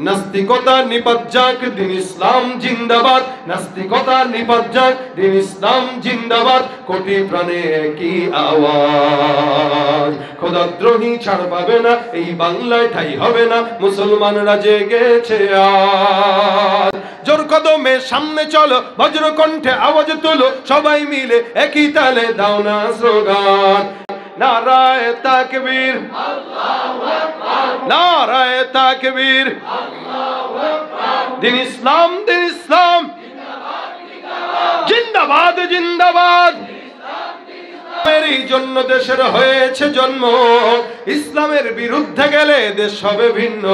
নাস্তিকতা নিপাত যাক, দিন ইসলাম জিন্দাবাদ। নাস্তিকতা নিপাত যাক, দিন ইসলাম জিন্দাবাদ। কোটি প্রাণে একই আওয়াজ, খোদাদ্রোহী ছাড় পাবে না, এই বাংলায় ঠাই হবে না, মুসলমানরা জেগেছে আজ। জোর কদমে সামনে চলো, বজ্র কণ্ঠে আওয়াজ তোলো, সবাই মিলে একই তালে দাও না স্লোগান। নারায়ে তাকবীর, নারায়ে তাকবীর, দিন ইসলাম, দিন ইসলাম জিন্দাবাদ, জিন্দাবাদ। এই জন্য দেশের হয়েছে জন্ম, ইসলামের বিরুদ্ধে গেলে দেশ হবে ভিন্ন।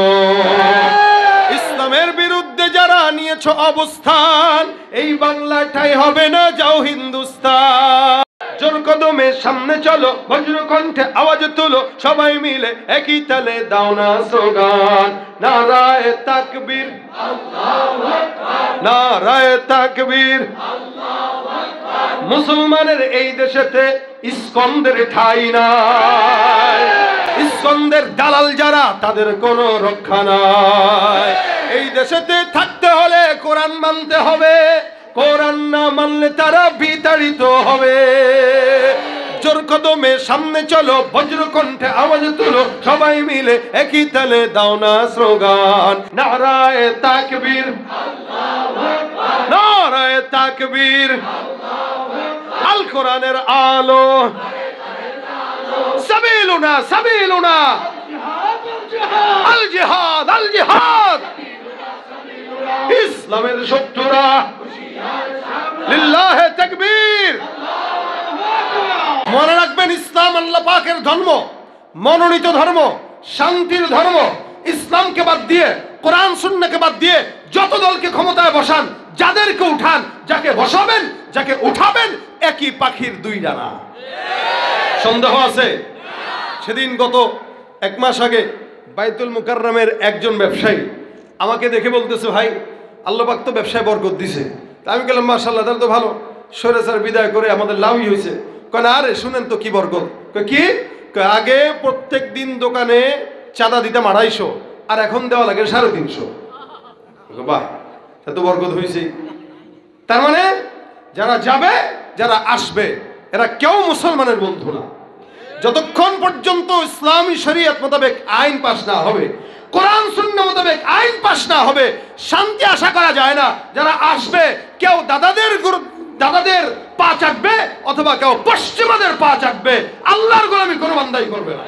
ইসলামের বিরুদ্ধে যারা নিয়েছ অবস্থান, এই বাংলাটাই হবে না, যাও হিন্দুস্তান। জোর কদমে সামনে চলো, বজ্র কণ্ঠে আওয়াজ তুলো, সবাই মিলে একই তালে দাও না স্লোগান। নারায়ে তাকবীর, নারায়ে তাকবীর। মুসলমানের এই দেশেতে ইস্কনদের ঠাঁই নাই, ইস্কনদের দালাল যারা, তাদের কোনো রক্ষা নাই। এই দেশেতে থাকতে হলে কোরআন মানতে হবে, কোরআন না মানলে তারা বিতাড়িত হবে। জোর কদমে সামনে চলো, বজ্র কণ্ঠে আওয়াজ তুলো, সবাই মিলে একই তালে দাও না স্লোগান। নারায়ে তাকবীর, নারায়ে তাকবীর। আল কোরআনের আলো, সাবিলুনা, সাবিলুনা, আল জিহাদ, আল জিহাদ। ইসলামের শত্রুরা, লিল্লাহে তাকবীর। মনে রাখবেন, ইসলাম আল্লাহ পাকের ধর্ম, মনোনীত ধর্ম, শান্তির ধর্ম। ইসলামকে বাদ দিয়ে, কোরআন সুন্নাহকে বাদ দিয়ে যত দলকে ক্ষমতায় বসান, যাদেরকে উঠান, যাকে বসাবেন, যাকে উঠাবেন, একই পাখির দুই ডানা। সন্দেহ আছে? সেদিন গত এক মাস আগে বাইতুল মুকাররমের একজন ব্যবসায়ী আমাকে দেখে বলতেছে, ভাই আল্লাহ পাক তো ব্যবসায় বরকত দিছে। আমি বললাম মাশাআল্লাহ, তাহলে তো ভালো, সরেসার বিদায় করে আমাদের লাভই হয়েছে। কয় না, আরে শুনেন তো কি বরকত। কি? আগে প্রত্যেক দিন দোকানে চাঁদা দিতাম 250, আর এখন দেওয়া লাগে 350। বাহ, এত বরকত হয়েছে। তার মানে যারা যাবে, যারা আসবে, এরা কেউ মুসলমানের বন্ধু না। যতক্ষণ পর্যন্ত ইসলামী শরীয়ত মোতাবেক আইন পাশ না হবে, কোরআন সুন্নাহ মোতাবেক আইন পাশ না হবে, শান্তি আশা করা যায় না। যারা আসবে, কেউ দাদাদের পা চাটবে, অথবা কেউ পশ্চিমাদের পা চাটবে। আল্লাহর গোলামি কোনো বান্দাই করবে না।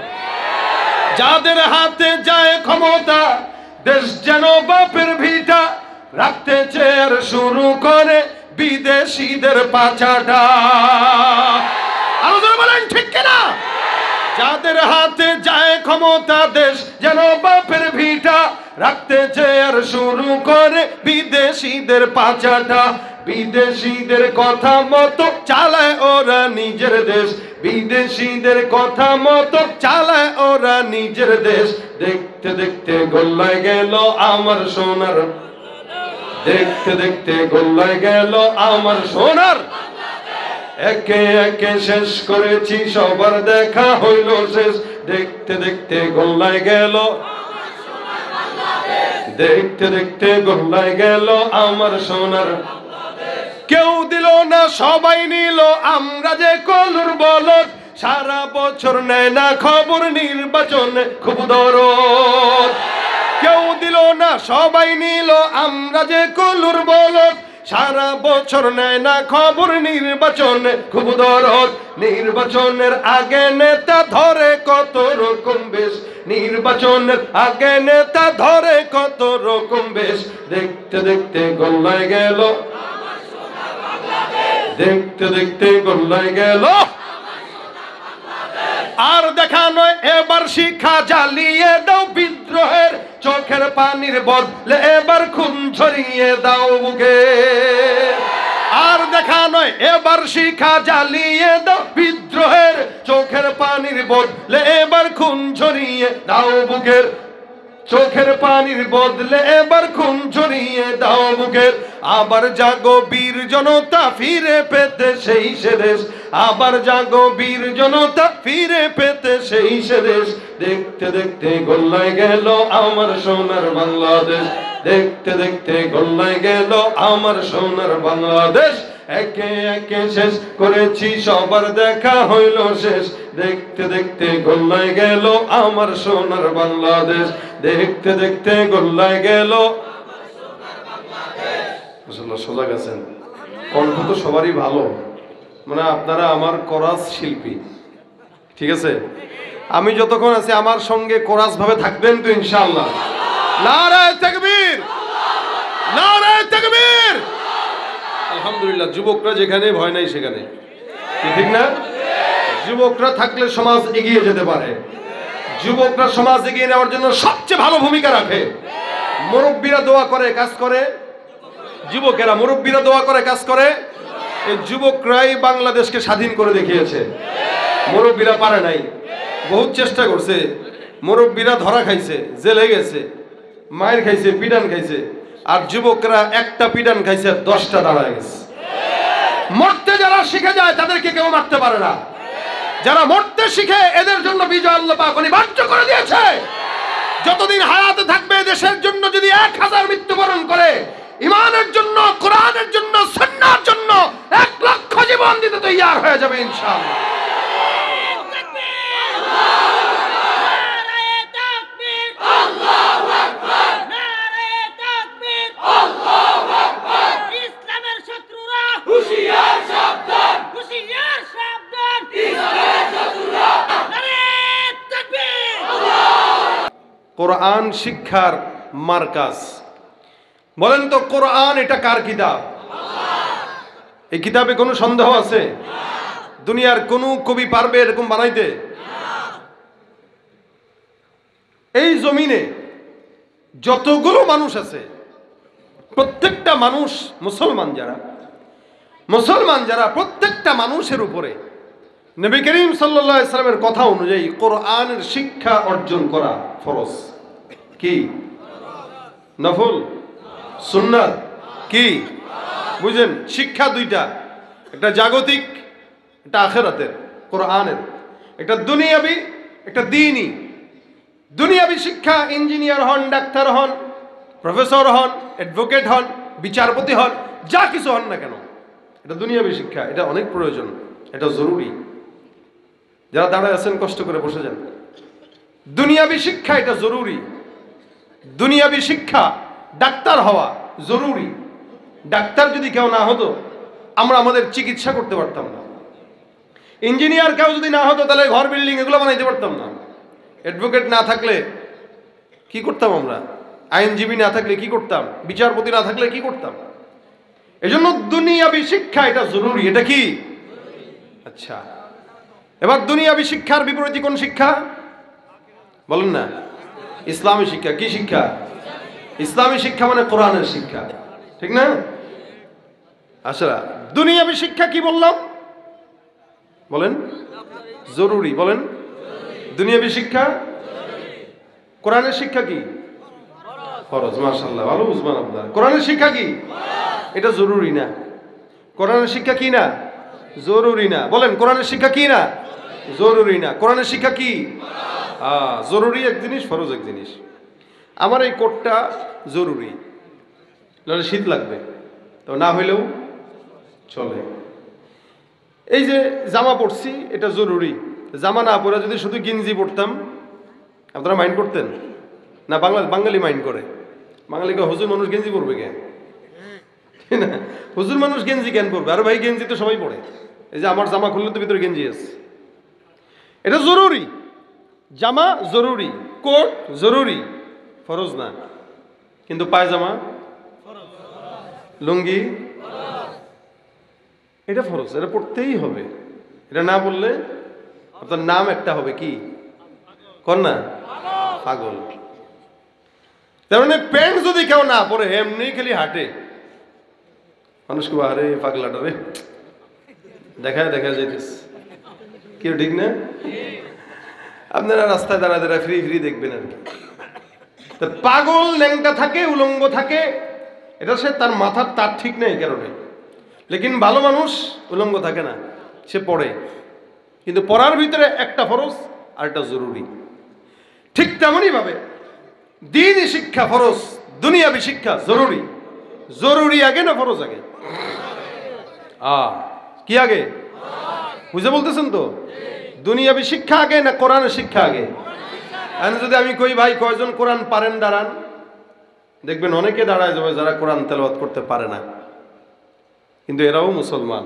যাদের হাতে যায় ক্ষমতা, দেশ যেন বাপের ভিটা, রাখতে চেয়ার শুরু করে বিদেশিদের পাচাটা। আলোচনা বলেন ঠিক কিনা? যাদের হাতে যায় ক্ষমতা, দেশ যেন বাপের ভিটা, রাখতে চেয়ার শুরু করে বিদেশিদের পাচাটা। বিদেশিদের কথা মতো চালায় ওরা নিজের দেশ, বিদেশিদের কথা মতো চালায় ওরা নিজের দেশ। দেখতে দেখতে গোল্লায় গেল আমার সোনার, দেখতে দেখতে গোল্লায় গেল আমার সোনার। একে একে শেষ করেছি, সবার দেখা হইল শেষ। দেখতে দেখতে গোল্লায় গেল, দেখতে দেখতে গোল্লায় গেল আমার সোনার। কেউ দিল না, সবাই নিল, আমরা যে কলুর বলদ। সারা বছর নেয় না খবর, নির্বাচনে খুব দরদ। কেউ দিল না, সবাই নিল, আমরা যে কলুর বলদ। সারা বছর নেয় না খবর, নির্বাচনে খুব দরদ। নির্বাচনের আগে নেতা ধরে কত রকম বেশ, নির্বাচনের আগে নেতা ধরে কত রকম বেশ। দেখতে দেখতে গোল্লায় গেল, দেখতে দেখতে গোল্লায় গেল। আর দেখা নয়, এবার শিক্ষা জ্বালিয়ে দাও বিদ্রোহের চোখের পানির বদলে, এবার খুন ঝরিয়ে দাও বুকে। আর দেখা নয়, এবার শিক্ষা জ্বালিয়ে দাও বিদ্রোহের চোখের পানির বদলে, এবার খুন ঝরিয়ে দাও বুকের। চোখের পানির বদলে এবার খুন ঝরিয়ে দাও বুকের। আবার জাগো বীর জনতা ফিরে পেতে সেই সে দেশ, আবার জাগো বীর জনতা ফিরে পেতে সেই সে দেশ। দেখতে দেখতে গোল্লায় গেল আমার সোনার বাংলাদেশ, দেখতে দেখতে গোল্লায় গেল আমার সোনার বাংলাদেশ। একে একে শেষ করেছি সবার দেখা হইল শেষ, দেখতে দেখতে গোল্লায় গেল আমার সোনার বাংলাদেশ, দেখতে দেখতে গোল্লায় গেল। সোজা গেছেন, কণ্ঠ তো সবারই ভালো, মানে আপনারা আমার কোরাস শিল্পী, ঠিক আছে? আমি যতক্ষণ আছি আমার সঙ্গে কোরাস ভাবে থাকবেন তো ইনশাআল্লাহ। নারায়ে তাকবীর, নারায়ে তাকবীর। আলহামদুলিল্লাহ, যুবকরা যেখানে ভয় নাই সেখানে, ঠিক না? যুবকরা থাকলে সমাজ এগিয়ে যেতে পারে। যুবকরা সমাজ এগিয়ে নেওয়ার জন্য সবচেয়ে ভালো ভূমিকা রাখে। মুরব্বীরা দোয়া করে, কাজ করে যুবকেরা, মুরব্বীরা দোয়া করে, কাজ করে এই যুবকরাই বাংলাদেশকে স্বাধীন করে দেখিয়েছে। মুরব্বীরা পারে নাই, বহুত চেষ্টা করছে, মুরব্বীরা ধরা খাইছে, জেলে গেছে, মায়ের খাইছে, পিটান খাইছে, আর যুবকরা একটা পিটান খাইছে 10টা দাঁড়ায় গেছে। মরতে যারা শিখে যায় তাদেরকে কেউ মারতে পারে না, যারা মরতে শিখে এদের জন্য বিজয় আল্লাহ পাক অনিবার্য করে দিয়েছে। যতদিন হায়াতে থাকবে দেশের জন্য যদি 1000 মৃত্যুবরণ করে, ইমানের জন্য, কোরআনের জন্য, সুন্নাহর জন্য 1 লক্ষ জীবন দিতে তৈয়ার হয়ে যাবে ইনশাআল্লাহ। কোরআন শিক্ষার মার্কাজ। বলেন তো কোরআন এটা কার কিতাব? এই কিতাবে কোনো সন্দেহ আছে? দুনিয়ার কোন কবি পারবে এরকম বানাইতে? এই জমিনে যতগুলো মানুষ আছে প্রত্যেকটা মানুষ, মুসলমান যারা প্রত্যেকটা মানুষের উপরে নবী করিম সাল্লাল্লাহু আলাইহি সাল্লামের কথা অনুযায়ী কোরআনের শিক্ষা অর্জন করা ফরজ। কি? নফল? সুন্নাত? কি বুঝেন? শিক্ষা দুইটা, একটা জাগতিক, একটা আখিরাতের, কোরআনের। একটা দুনিয়াবি, একটা দ্বীনি। দুনিয়াবি শিক্ষা, ইঞ্জিনিয়ার হন, ডাক্তার হন, প্রফেসর হন, অ্যাডভোকেট হন, বিচারপতি হন, যা কিছু হন না কেন, এটা দুনিয়াবি শিক্ষা, এটা অনেক প্রয়োজন, এটা জরুরি। যারা দাঁড়ায় আছেন কষ্ট করে বসে যান। দুনিয়াবি শিক্ষা এটা জরুরি। দুনিয়াবি শিক্ষা, ডাক্তার হওয়া জরুরি। ডাক্তার যদি কেউ না হতো আমরা আমাদের চিকিৎসা করতে পারতাম না। ইঞ্জিনিয়ার কেউ যদি না হতো তাহলে ঘর বিল্ডিং এগুলো বানাইতে পারতাম না। অ্যাডভোকেট না থাকলে কি করতাম আমরা? আইনজীবী না থাকলে কি করতাম? বিচারপতি না থাকলে কি করতাম? এজন্য দুনিয়াবি শিক্ষা এটা জরুরি। এটা কি? আচ্ছা, এবার দুনিয়াবি শিক্ষার বিপরীতে কোন শিক্ষা বলেন না? ইসলামী শিক্ষা। কি শিক্ষা? ইসলামী শিক্ষা মানে কোরআনের শিক্ষা, ঠিক না? আচ্ছা, দুনিয়াবি শিক্ষা কি বললাম? বলেন জরুরি। বলেন দুনিয়াবি শিক্ষা। কোরআনের শিক্ষা কি? ফরজ। মাশাআল্লাহ, ভালো বুঝবেন আপনারা। কোরআনের শিক্ষা কি? এটা জরুরি না। কোরআনের শিক্ষা কি না? জরুরি না। বলেন কোরআনের শিক্ষা কি না? জরুরি না। কোরআনের শিক্ষা কি? জরুরি এক জিনিস, ফরজ এক জিনিস। আমার এই কোটটা জরুরি, নাহলে শীত লাগবে, তো না হইলেও চলে। এই যে জামা পরছি এটা জরুরি। জামা না পরে যদি শুধু গেঞ্জি পরতাম আপনারা মাইন্ড করতেন না? বাঙালি মাইন্ড করে। বাঙালিকে হুজুর মানুষ গেঞ্জি পরবে কেন? না, হুজুর মানুষ গেঞ্জি কেন পরবে? আরে ভাই গেঞ্জি তো সবাই পরে। এই যে আমার জামা খুললে তো ভিতরে গেঞ্জি আছে, এটা জরুরি। জামা জরুরি, কোট জরুরি, ফরজ না। কিন্তু পায়জামা, লুঙ্গি এটা ফরজ, এটা পড়তেই হবে। এটা না বললে আপনার নাম একটা হবে কি? কন্যা পাগল। তার মানে প্যান্ট যদি কেউ না পরে এমনি খালি হাঁটে, মানুষকে আরে পাগলাটা রে দেখা যাইতেছে, কেউ ঠিক না? আপনারা রাস্তায় দাঁড়া ফ্রি দেখবেন আর কি। তো পাগল ল্যাংটা থাকে, উলঙ্গ থাকে, এটা সে তার মাথার তার ঠিক নেই কারণে। লেকিন ভালো মানুষ উলঙ্গ থাকে না, সে পড়ে, কিন্তু পড়ার ভিতরে একটা ফরজ আর একটা জরুরি। ঠিক তেমনই ভাবে দ্বীনি শিক্ষা ফরজ, দুনিয়াবি শিক্ষা জরুরি। জরুরি আগে না ফরজ আগে? কি আগে? বুঝে বলতেছেন তো? দুনিয়াবি শিক্ষা আগে না কোরআনের শিক্ষা আগে? যদি আমি কই ভাই কয়জন কোরআন পারেন দাঁড়ান, দেখবেন অনেকে দাঁড়ায় যাবে যারা কোরআন তেলাওয়াত করতে পারে না, কিন্তু এরাও মুসলমান।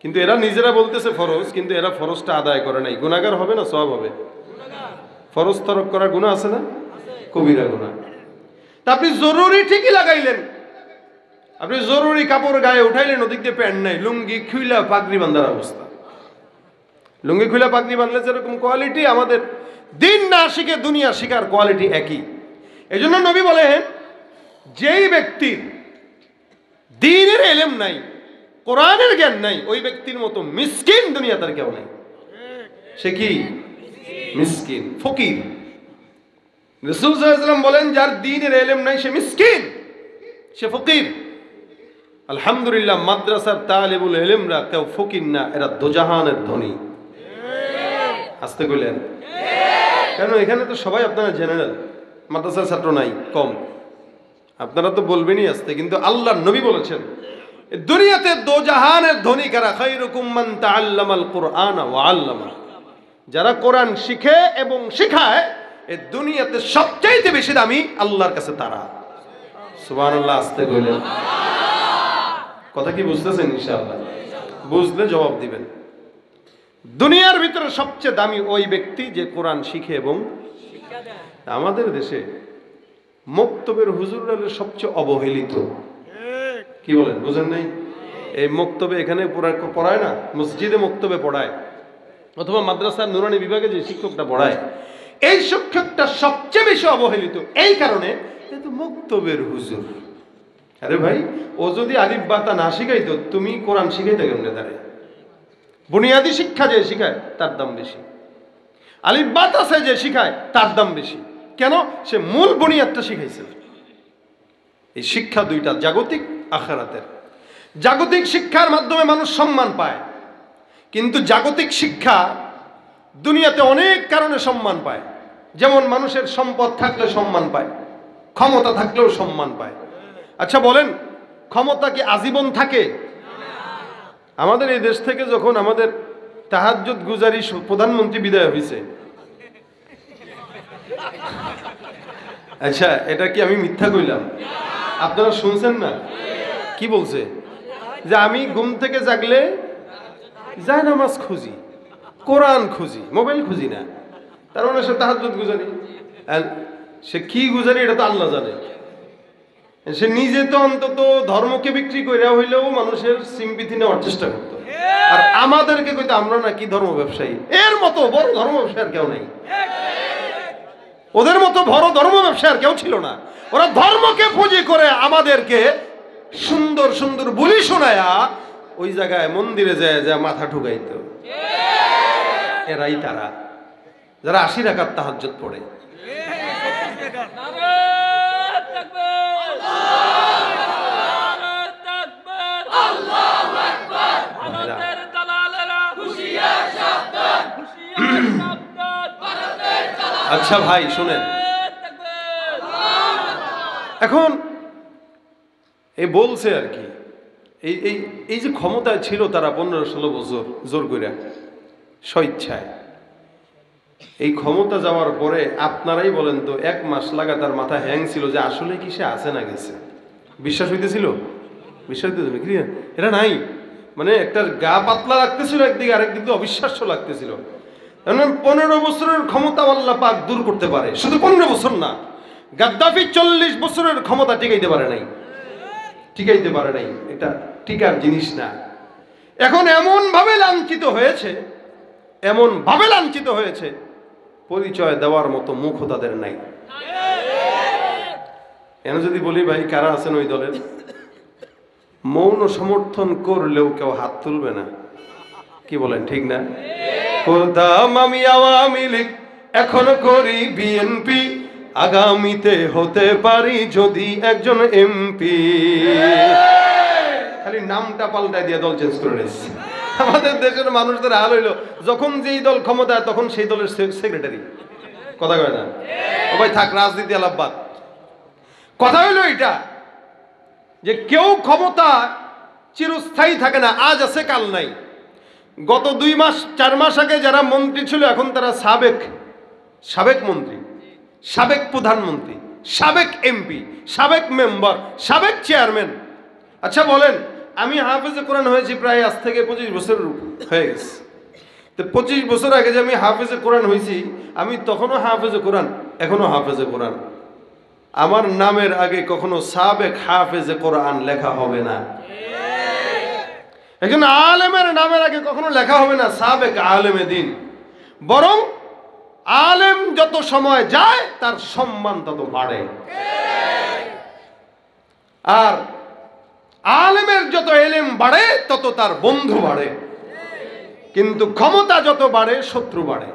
কিন্তু এরা নিজেরা বলতেছে ফরজ, কিন্তু এরা ফরজটা আদায় করে নাই। গুনাহগার হবে না সওয়াব হবে? ফরজ তরক করার গুনাহ আছে না? কবিরা গুনাহ। তা আপনি জরুরি ঠিকই লাগাইলেন, আপনি জরুরি কাপড় গায়ে উঠাইলেন, ওদিক দিয়ে প্যান্ট নাই, লুঙ্গি খুইলা পাগড়ি বাঁধার অবস্থা। লুঙ্গি খুইলা পাগড়ি বাঁধলে যেরকম কোয়ালিটি, আমাদের দিন না শিখে দুনিয়া শিখার কোয়ালিটি একই। এই জন্য নবী বলেন, যেই ব্যক্তির দ্বীনের ইলম নাই, কোরআনের জ্ঞান নাই, ওই ব্যক্তির মতো মিসকিন দুনিয়া তার কেউ নাই। সে কি? মিসকিন, ফকির। রাসূল সাল্লাল্লাহু আলাইহি ওয়াসাল্লাম বলেন, যার দ্বীনের ইলম নাই সে মিসকিন, সে ফকির। আলহামদুলিল্লাহ, মাদ্রাসার তালিবুল ইলমরা কেউ ফকির না, এরা দোজাহানের ধনী। আসতে কইলেন কেন? এখানে তো সবাই আপনারা জেনারেল, মাদ্রাসার ছাত্র নাই, কম। আপনারা তো বলবেনই আসতে, কিন্তু আল্লাহর নবী বলেছেন দুনিয়াতে দোজাহানের ধনী কারা? খায়রুকুম মান তাআল্লামাল কুরআন ওয়া আল্লামা। যারা কোরআন শিখে এবং শিখায়, এই দুনিয়াতে সবচাইতে বেশি দামি আল্লাহর কাছে তারা। সুবহানাল্লাহ, আসতে কইলেন। কথা কি বুঝতেছেন? ইনশাআল্লাহ বুঝলে জবাব দিবেন। দুনিয়ার ভিতরে সবচেয়ে দামি ওই ব্যক্তি যে কোরআন শিখে এবং শিক্ষা দেয়। আমাদের দেশে মক্তবের হুজুররা সবচেয়ে অবহেলিত। কি বলেন? বুঝেন নাই? এই মক্তবে এখানে পড়ায় না, মসজিদে মক্তবে পড়ায়, অথবা মাদ্রাসার নুরানি বিভাগে যে শিক্ষকটা পড়ায়, এই শিক্ষকটা সবচেয়ে বেশি অবহেলিত। এই কারণে তো মক্তবের হুজুর। আরে ভাই, ও যদি আলিফ বাতা না শিখাইতো, তুমি কোরআন শিখাইতে কেমনে? তারে বুনিয়াদি শিক্ষা যে শিখায় তার দাম বেশি, আলিফ বাতা সে যে শিখায় তার দাম বেশি। কেন? সে মূল বুনিয়াদটা শিখাইছে। এই শিক্ষা দুইটা, জাগতিক আখিরাতের। জাগতিক শিক্ষার মাধ্যমে মানুষ সম্মান পায়, কিন্তু জাগতিক শিক্ষা দুনিয়াতে অনেক কারণে সম্মান পায়। যেমন মানুষের সম্পদ থাকলে সম্মান পায়, ক্ষমতা থাকলেও সম্মান পায়। আচ্ছা বলেন, ক্ষমতা কি আজীবন থাকে? আমাদের এই দেশ থেকে যখন আমাদের তাহাজ্জুদ গুজারি প্রধানমন্ত্রী বিদায় হয়েছে, আচ্ছা এটা কি আমি মিথ্যা কইলাম? আপনারা শুনছেন না? কি বলছে? যে আমি ঘুম থেকে জাগলে যায় নামাজ খুঁজি, কোরআন খুঁজি, মোবাইল খুঁজি না। তার মানে সে তাহাজ্জুদ গুজারি। আর সে কি গুজারি এটা তো আল্লাহ জানে। সে নিজে তো অন্তত ধর্মকে বিক্রি করে হইলেও মানুষের সিম্পিথি নেওয়ার চেষ্টা করতো। আর আমাদেরকে কইতো আমরা না কি ধর্ম ব্যবসায়ী। এর মতো বড় ধর্ম ব্যবসায়ী আর কেউ নেই। ওদের মতো বড় ধর্ম ব্যবসায়ী আর কেউ ছিল না। ওরা ধর্মকে পুঁজি করে আমাদেরকে সুন্দর সুন্দর বুলি শোনায়া ওই জায়গায় মন্দিরে যায় যা মাথা ঠুকাইতো। এরাই তারা যারা 80 রাকাত তাহাজ্জুদ পড়ে। আচ্ছা ভাই শুনেন, এখন এই বলছে আর কি, এই যে ক্ষমতায় ছিল তারা 15-16 বছর জোর করে স্বেচ্ছায়, এই ক্ষমতা যাওয়ার পরে আপনারাই বলেন তো, 1 মাস লাগাতার মাথা হ্যাং ছিল যে আসলে কি সে আছে না গেছে। বিশ্বাস হইতেছিল? বিশ্বাস হইতেছিল কি? এটা নাই, মানে একটা গা পাতলা লাগতেছিল একদিকে, আরেকদিকে অবিশ্বাস্য লাগতেছিল। 15 বছরের ক্ষমতা আল্লাহ পাক দূর করতে পারে। শুধু 15 বছর না, গাদ্দাফি 40 বছরের ক্ষমতা টিকাইতে পারে নাই, টিকাইতে পারে নাই। এটা টিকার জিনিস না। এখন এমন ভাবে লাঞ্ছিত হয়েছে, এমন ভাবে লাঞ্ছিত হয়েছে, পরিচয় দেওয়ার মতো মুখও তাদের নাই। এন যদি বলি ভাই কারা আছেন ওই দলের, মৌন সমর্থন করলেও কেউ হাত তুলবে না। কি বলেন? ঠিক না? করতাম আমি আওয়ামী লীগ, এখন করি বিএনপি, আগামীতে হতে পারি যদি একজন এমপি। খালি নামটা পাল্টাই দিয়ে দল চেঞ্জ করে নিচ্ছে। আমাদের দেশের মানুষদের হাল হইলো, যখন যেই দল ক্ষমতায় তখন সেই দলের সেক্রেটারি। কথা কয় না? ও ভাই থাক, রাজনীতি আলাপবাদ। কথা হইলো এটা যে কেউ ক্ষমতা চিরস্থায়ী থাকে না, আজ আছে কাল নাই। গত 2 মাস 4 মাস আগে যারা মন্ত্রী ছিল এখন তারা সাবেক মন্ত্রী, সাবেক প্রধানমন্ত্রী, সাবেক এমপি, সাবেক মেম্বার, সাবেক চেয়ারম্যান। আচ্ছা বলেন, আমি হাফেজে কোরআন হয়েছি প্রায় আজ থেকে 25 বছর হয়ে গেছে। তো 25 বছর আগে যে আমি হাফেজে কোরআন হয়েছি, আমি তখনও হাফেজে কোরআন, এখনো হাফেজে কোরআন। আমার নামের আগে কখনো সাবেক হাফেজে কোরআন লেখা হবে না। একজন আলেমের নামের আগে কখনো লেখা হবে না সাবেক আলেমে দিন। বরং আলেম যত সময় যায় তার সম্মান তত বাড়ে। আর আলেমের যত এলেম বাড়ে তত তার বন্ধু বাড়ে। কিন্তু ক্ষমতা যত বাড়ে শত্রু বাড়ে,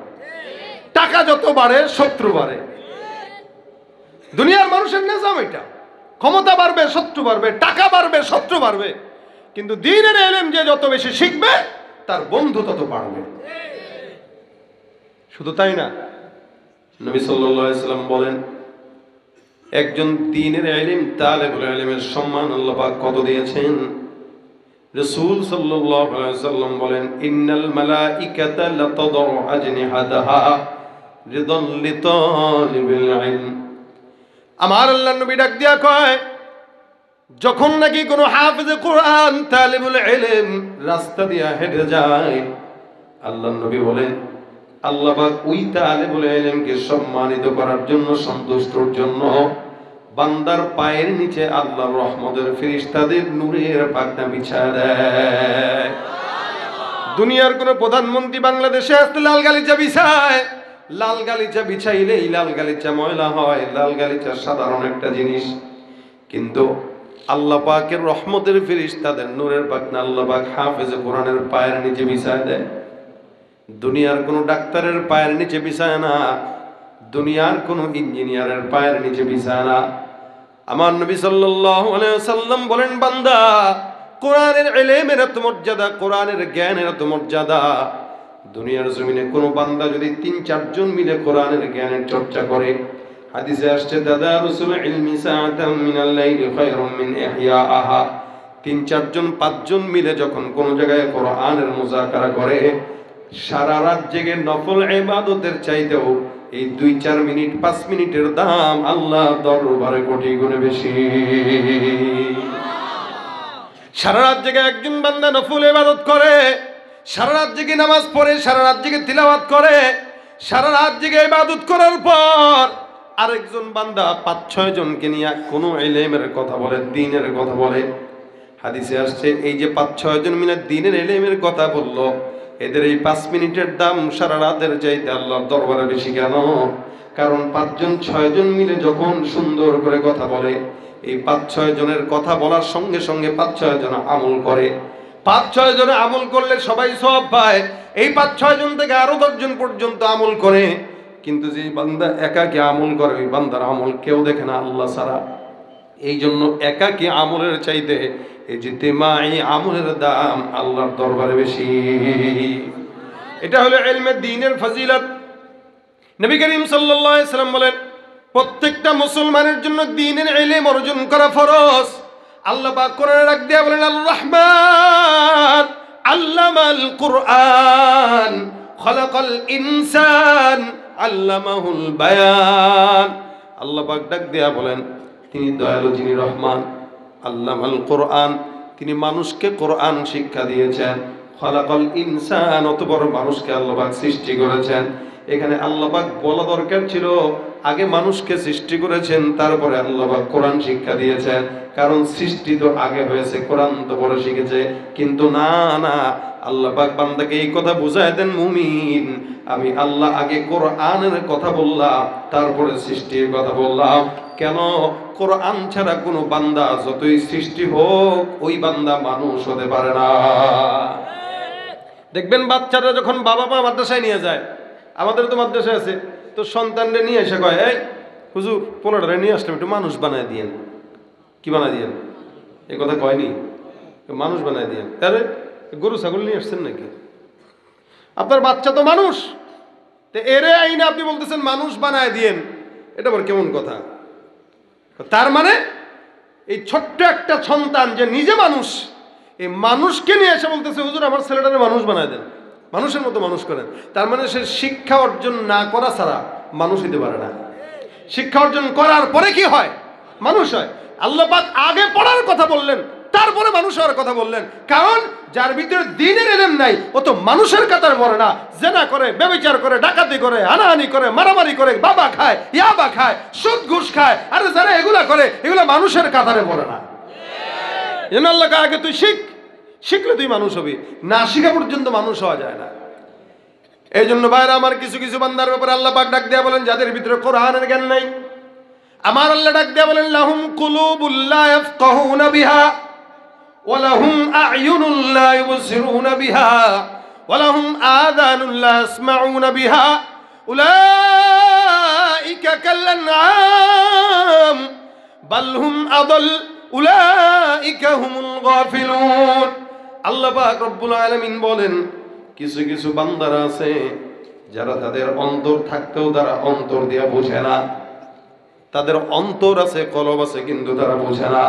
টাকা যত বাড়ে শত্রু বাড়ে। দুনিয়ার মানুষের নিজাম এটা। ক্ষমতা বাড়বে শত্রু বাড়বে, টাকা বাড়বে শত্রু বাড়বে। কিন্তু দ্বীনের ইলম যে যত বেশি শিখবে তার বন্ধু তত বাড়বে। শুধু তাই না, নবী সাল্লাল্লাহু আলাইহি ওয়াসাল্লাম বলেন, একজন দ্বীনের ইলম তালেবুল ইলমের সম্মান আল্লাহ পাক কত দিয়েছেন। রাসূল সাল্লাল্লাহু আলাইহি ওয়াসাল্লাম বলেন, ইন্নাল মালাইকাতা লাতাদউ আজনিহাতাহা রিদান লিতালিবিল ইলম। আমার আল্লাহর নবী ডাক দিয়া কয়, যখন নাকি কোনো হাফেজে কোরআন তালিবুল ইলম রাস্তা দিয়া হেঁটে যায়, আল্লাহর নবী বলেন আল্লাহ পাক ওই তালিবুল ইলমকে সম্মানিত করার জন্য, সন্তুষ্টর জন্য বান্দার পায়ের নিচে আল্লাহর রহমতের ফেরেশতাদের নূরের পাখনা বিছায় দেয়। দুনিয়ার কোন প্রধানমন্ত্রী বাংলাদেশে আসলে লাল গালিচা বিছায়, লাল গালিচা বিছাইলেই লাল গালিচা ময়লা হয়। লাল গালিচা সাধারণ একটা জিনিস, কিন্তু আল্লাহ পাকের রহমতের ফেরেশতাদের নূরের পাখনা আল্লাহ পাক হাফেজে কোরআনের পায়ের নিচে বিছায় দেয়। দুনিয়ার কোন ডাক্তারের পায়ের নিচে বিছায় না, দুনিয়ার কোন ইঞ্জিনিয়ারের পায়ের নিচে বিছায় না। আমার নবী সাল্লাল্লাহু আলাইহি ওয়াসাল্লাম বলেন, বান্দা কোরআনের ইলমের এত মর্যাদা, কোরআনের জ্ঞানের এত মর্যাদা, দুনিয়ার জমিনে কোন বান্দা যদি 3-4 জন মিলে কোরআনের জ্ঞানের চর্চা করে, হাদিসে আসছে তাদারুসুল ইলমি সাআতাম মিনাল লাইলি খায়রুম মিন ইহইয়াহা। 3-4 জন 5 জন মিলে যখন কোন জায়গায় কোরআনের মুযাকারা করে, সারা রাত জেগে নফল ইবাদতের চাইতেও এই 2-4 মিনিট 5 মিনিটের দাম আল্লাহর দরবারে কোটি গুণে বেশি। সারা রাত জেগে একজন বান্দা নফল ইবাদত করে, সারা রাত জেগে নামাজ পড়ে, সারা রাত জেগে তিলাওয়াত করে, সারা রাত জেগে ইবাদত করার পর আরেকজন বান্দা 5-6 জনকে নিয়ে কোনো ইলমের কথা বলে, দ্বীনের কথা বলে। হাদিসে আসছে এই যে 5-6 জন মিলে দ্বীনের ইলমের কথা বললো, এদের এই 5 মিনিটের দাম সারা রাতের চাইতে আল্লাহর দরবারে বেশি। কেন? কারণ 5-6 জন মিলে যখন সুন্দর করে কথা বলে, এই 5-6 জনের কথা বলার সঙ্গে সঙ্গে 5-6 জন আমল করে। 5-6 জনে আমল করলে সবাই সওয়াব পায়। এই 5-6 জন থেকে আরো 10 জন পর্যন্ত আমল করে। কিন্তু যে বান্দা একাকী আমল করে, ওই বান্দার আমল কেউ দেখে না আল্লাহ ছাড়া। এই জন্য একাকী আমলের চাইতে এই ইজতিমাই আমলের দাম আল্লাহর দরবারে বেশি। এটা হলো ইলমে দ্বীনের ফজিলত। নবী করিম সাল্লাল্লাহু আলাইহি ওয়াসাল্লাম বলেন, প্রত্যেকটা মুসলমানের জন্য দ্বীনের ইলম অর্জন করা ফরজ। আল্লাহ পাক কোরআনে ডাক দিয়া বলেন, আল রহমান আল্লামাল কুরআন খলাকাল ইনসান আল্লামাহুল বায়ান। আল্লাহ পাক ডাক দিয়া বলেন, তিনি দয়ালু, যিনি রহমান। আল্লামাল কোরআন, তিনি মানুষকে কোরআন শিক্ষা দিয়েছেন। খলাকাল ইনসান, অতঃপর মানুষকে আল্লাহ পাক সৃষ্টি করেছেন। এখানে আল্লাহ পাক বলা দরকার ছিল আগে মানুষকে সৃষ্টি করেছেন, তারপরে আল্লাহ পাক কোরআন শিক্ষা দিয়েছেন। কারণ সৃষ্টি তো আগে হয়েছে, কোরআন তো পরে শিখেছে। কিন্তু না, আল্লাহ পাক বান্দাকে এই কথা বুঝায় দেন, মুমিন আমি আল্লাহ আগে কোরআনের কথা বললাম, তারপরে সৃষ্টির কথা বললাম। কেন? কোরআন ছাড়া কোনো বান্দা যতই সৃষ্টি হোক, ওই বান্দা মানুষ হতে পারে না। দেখবেন বাচ্চারা যখন বাবা মা মাদ্রাসায় নিয়ে যায়, আমাদের তো মাদ্রাসায় আছে, তো সন্তানদের নিয়ে এসে কয়, এই হুজুর পোলাটারে নিয়ে আসলাম, একটু মানুষ বানায় দিয়েন। কি বানায় দিয়েন? এই কথা কয়নি, মানুষ বানায় দিয়েন। তাহলে গরু ছাগল নিয়ে আসছেন নাকি? আপনার বাচ্চা তো মানুষ, তো এরে আইনে আপনি বলতেছেন মানুষ বানায় দিয়েন, এটা আবার কেমন কথা? তার মানে এই ছোট্ট একটা সন্তান যে নিজে মানুষ, এই মানুষকে নিয়ে এসে বলতেছে হুজুর আমার ছেলেটারে মানুষ বানায় দেন, মানুষের মতো মানুষ করেন। তার মানে সে শিক্ষা অর্জন না করা ছাড়া মানুষ হইতে পারে না। শিক্ষা অর্জন করার পরে কি হয়? মানুষ হয়। আল্লাহ পাক আগে পড়ার কথা বললেন, তারপরে মানুষ হওয়ার কথা বললেন। কারণ যার ভিতরে দ্বীনের ইলম নাই ও তো মানুষের কাতার পড়ে না, জেনা করে, ব্যভিচার করে, ডাকাতি করে, হানাহানি করে, মারামারি করে, বাবা খায়, ইয়াবা খায়, সুদ ঘুষ খায়। আরে যারা এগুলা করে এগুলা মানুষের কাতারে পড়ে না। এজন্য আল্লাহ আগে তুই শিখ, শিখলে তুই মানুষ হবি, না শিখা পর্যন্ত মানুষ হওয়া যায় না। এই জন্য ভাইরা আমার, কিছু কিছু বান্দার ব্যাপারে আল্লাহ পাক ডাক দেয়া বলেন যাদের ভিতরে কোরআনের জ্ঞান নাই, আমার আল্লাহ ডাক দেয়া বলেন লাহুম কুলুবুল লা ইয়াফকাহুনা বিহা ওয়া লাহুম আ'য়ুনুল লা ইউবসিরুনা বিহা ওয়া লাহুম আযানুল লা ইয়াসমাউনা বিহা উলাইকা কাল আনআম বাল হুম আদাল উলাইকা হুমুল গাফিলুন। আল্লাহ পাক রব্বুল আলামিন বলেন কিছু কিছু বান্দারা আছে যারা তাদের অন্তর থাকতেও তারা অন্তর দিয়া বোঝে না। তাদের অন্তর আছে, কলব আছে, কিন্তু তারা বোঝে না।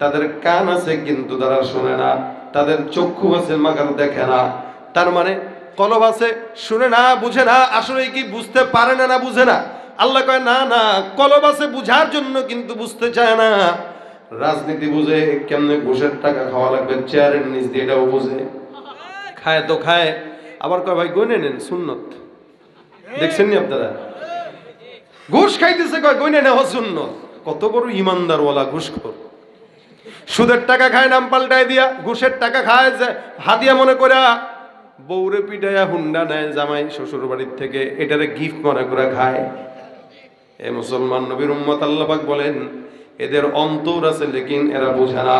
তাদের কান আছে কিন্তু তারা শোনে না। তাদের চক্ষু আছে মাগার দেখে না। তার মানে কলব আছে, শুনে না, বুঝে না। আসলে কি বুঝতে পারে না, না বুঝে না? আল্লাহ কয় না না, কলব আছে বুঝার জন্য কিন্তু বুঝতে চায় না। রাজনীতি বুঝে, কেমনে ঘুষের টাকা খাওয়া লাগবে চেয়ারের নিচ দিয়ে, এটাও বুঝে। খায় তো খায়, আবার কয় ভাই গনে নেন সুন্নত। দেখছেন নি আপনারা? ঘুষ খাইতেছে, কয় গনে নেওয়া সুন্নত। কত বড় ইমানদারওয়ালা ঘুষখোর। সুদের টাকা খায় নাম পাল্টায় দিয়া, ঘুষের টাকা খায় যে হাদিয়া মনে করে, বউরে পিটাইয়া হুন্ডা নেয় জামাই শ্বশুর বাড়ির থেকে, এটারে গিফট মনে করে খায়। এ মুসলমান নবীর উম্মত, আল্লাহ পাক বলেন এদের অন্তর আছে লেকিন এরা বোঝে না।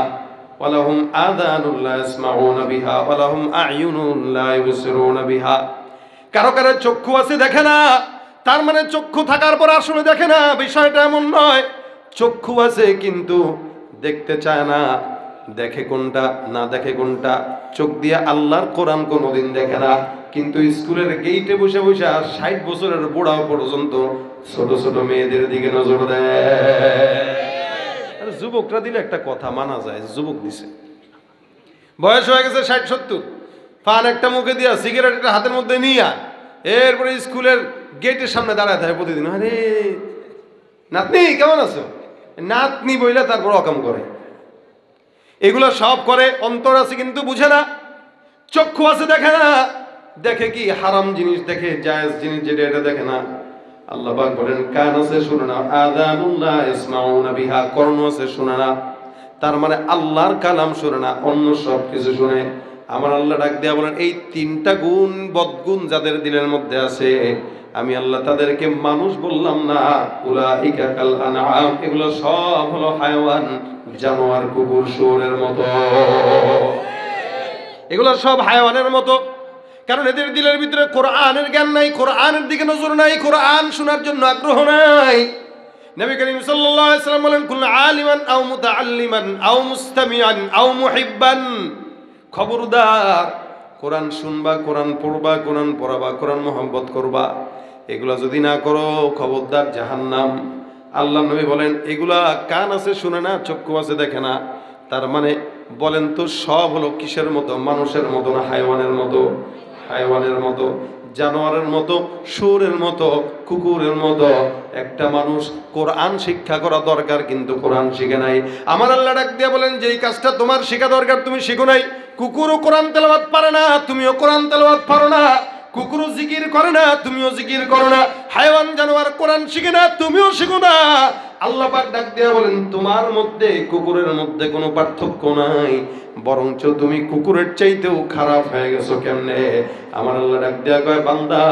ওয়ালাহুম আযানুল লা ইয়াসমাউনা বিহা ওয়ালাহুম আ'য়ুনুন লা ইউবসিরুনা বিহা। কারো কারো চক্ষু আছে, দেখে না। তার মানে চক্ষু থাকার পর আসলে দেখে না, বিষয়টা এমন নয়। চক্ষু আছে কিন্তু দেখতে চায় না। দেখে কোনটা, না দেখে কোনটা। চোখ দিয়ে আল্লাহর কোরআন কোনোদিন দেখে না, কিন্তু স্কুলের গেইটে বসে বসে 60 বছরের বুড়া পর্যন্ত ছোট ছোট মেয়েদের দিকে নজর দেয়। যুবকরা দিলে একটা কথা মানা যায়, যুবক দিছে, বয়স হয়ে গেছে 60-70, পান একটা মুখে দিয়া, সিগারেট একটা হাতের মধ্যে নিয়ে, এরপরে স্কুলের গেটের সামনে দাঁড়ায় থাকে প্রতিদিন। আরে নাতনি কেমন আছো? নাতনি বইলে তারপর অকাম করে। এগুলো সব করে, অন্তর আছে কিন্তু বুঝে না। চক্ষু আছে, দেখে না। দেখে কি? হারাম জিনিস দেখে, জায়েজ জিনিস যেটা এটা দেখে না। আল্লাহ পাক বলেন কান আছে, শুনে না। আযানুল লা ইয়াসমাউনা বিহা, কর্ণ আছে, শুনে না। তার মানে আল্লাহর কালাম শুনে না, অন্য সব কিছু শুনে। আমার আল্লাহ ডাক দেয়া বলেন এই 3টা গুণ, বদগুণ যাদের দিলের মধ্যে আছে, আমি আল্লাহ তাদেরকে মানুষ বললাম না। উলাইকা কাল আনআম, এগুলো সব হলো হায়াওয়ান, জানোয়ার, কুকুর, শুয়োরের মতো। এগুলো সব হায়াওয়ানের মতো। কারণ এদের দিলের ভিতরে কোরআনের জ্ঞান নাই, কোরআনের দিকে নজর নাই, কোরআন শোনার জন্য আগ্রহ নাই। নবী করিম সাল্লাল্লাহু আলাইহি ওয়াসাল্লাম বলেন কুল আলিমান আও মুতাআল্লিমান আও মুস্তামিআন আও মুহিব্বান, খবরদার কোরআন শুনবা, কোরআন পড়বা, কোরআন পড়াবা, কোরআন মহব্বত করবা, এগুলা যদি না করো খবরদার জাহান্নাম। আল্লাহ নবী বলেন এগুলা কান আছে শুনে না, চক্ষু আছে দেখে না। তার মানে বলেন তো সব হলো কিসের মতো? মানুষের মতো না হাইওয়ানের মতো? হাইওয়ানের মতো, জানোয়ারের মতো, শুয়োরের মতো, কুকুরের মতো। একটা মানুষ কোরআন শিক্ষা করা দরকার, কিন্তু কোরআন শিখে নাই। আমার আল্লাহ ডাক দিয়ে বলেন যেই কাজটা তোমার শেখা দরকার তুমি শিখো নাই। কুকুরও কোরআন তেলাওয়াত পারে না, তুমিও কোরআন তেলাওয়াত পারো না। কুকুরও জিকির করে না, তুমিও জিকির করো না। হাইওয়ান জানোয়ার কোরআন শিখে না, তুমিও শিখো না। আল্লাহ পাক ডাক দিয়া বলেন তোমার মধ্যে কুকুরের মধ্যে কোনো পার্থক্য নাই, বরঞ্চ তুমি কুকুরের চাইতেও খারাপ হয়ে গেছো। কেমনে? আমার আল্লাহ ডাক দিয়া কয় বান্দা,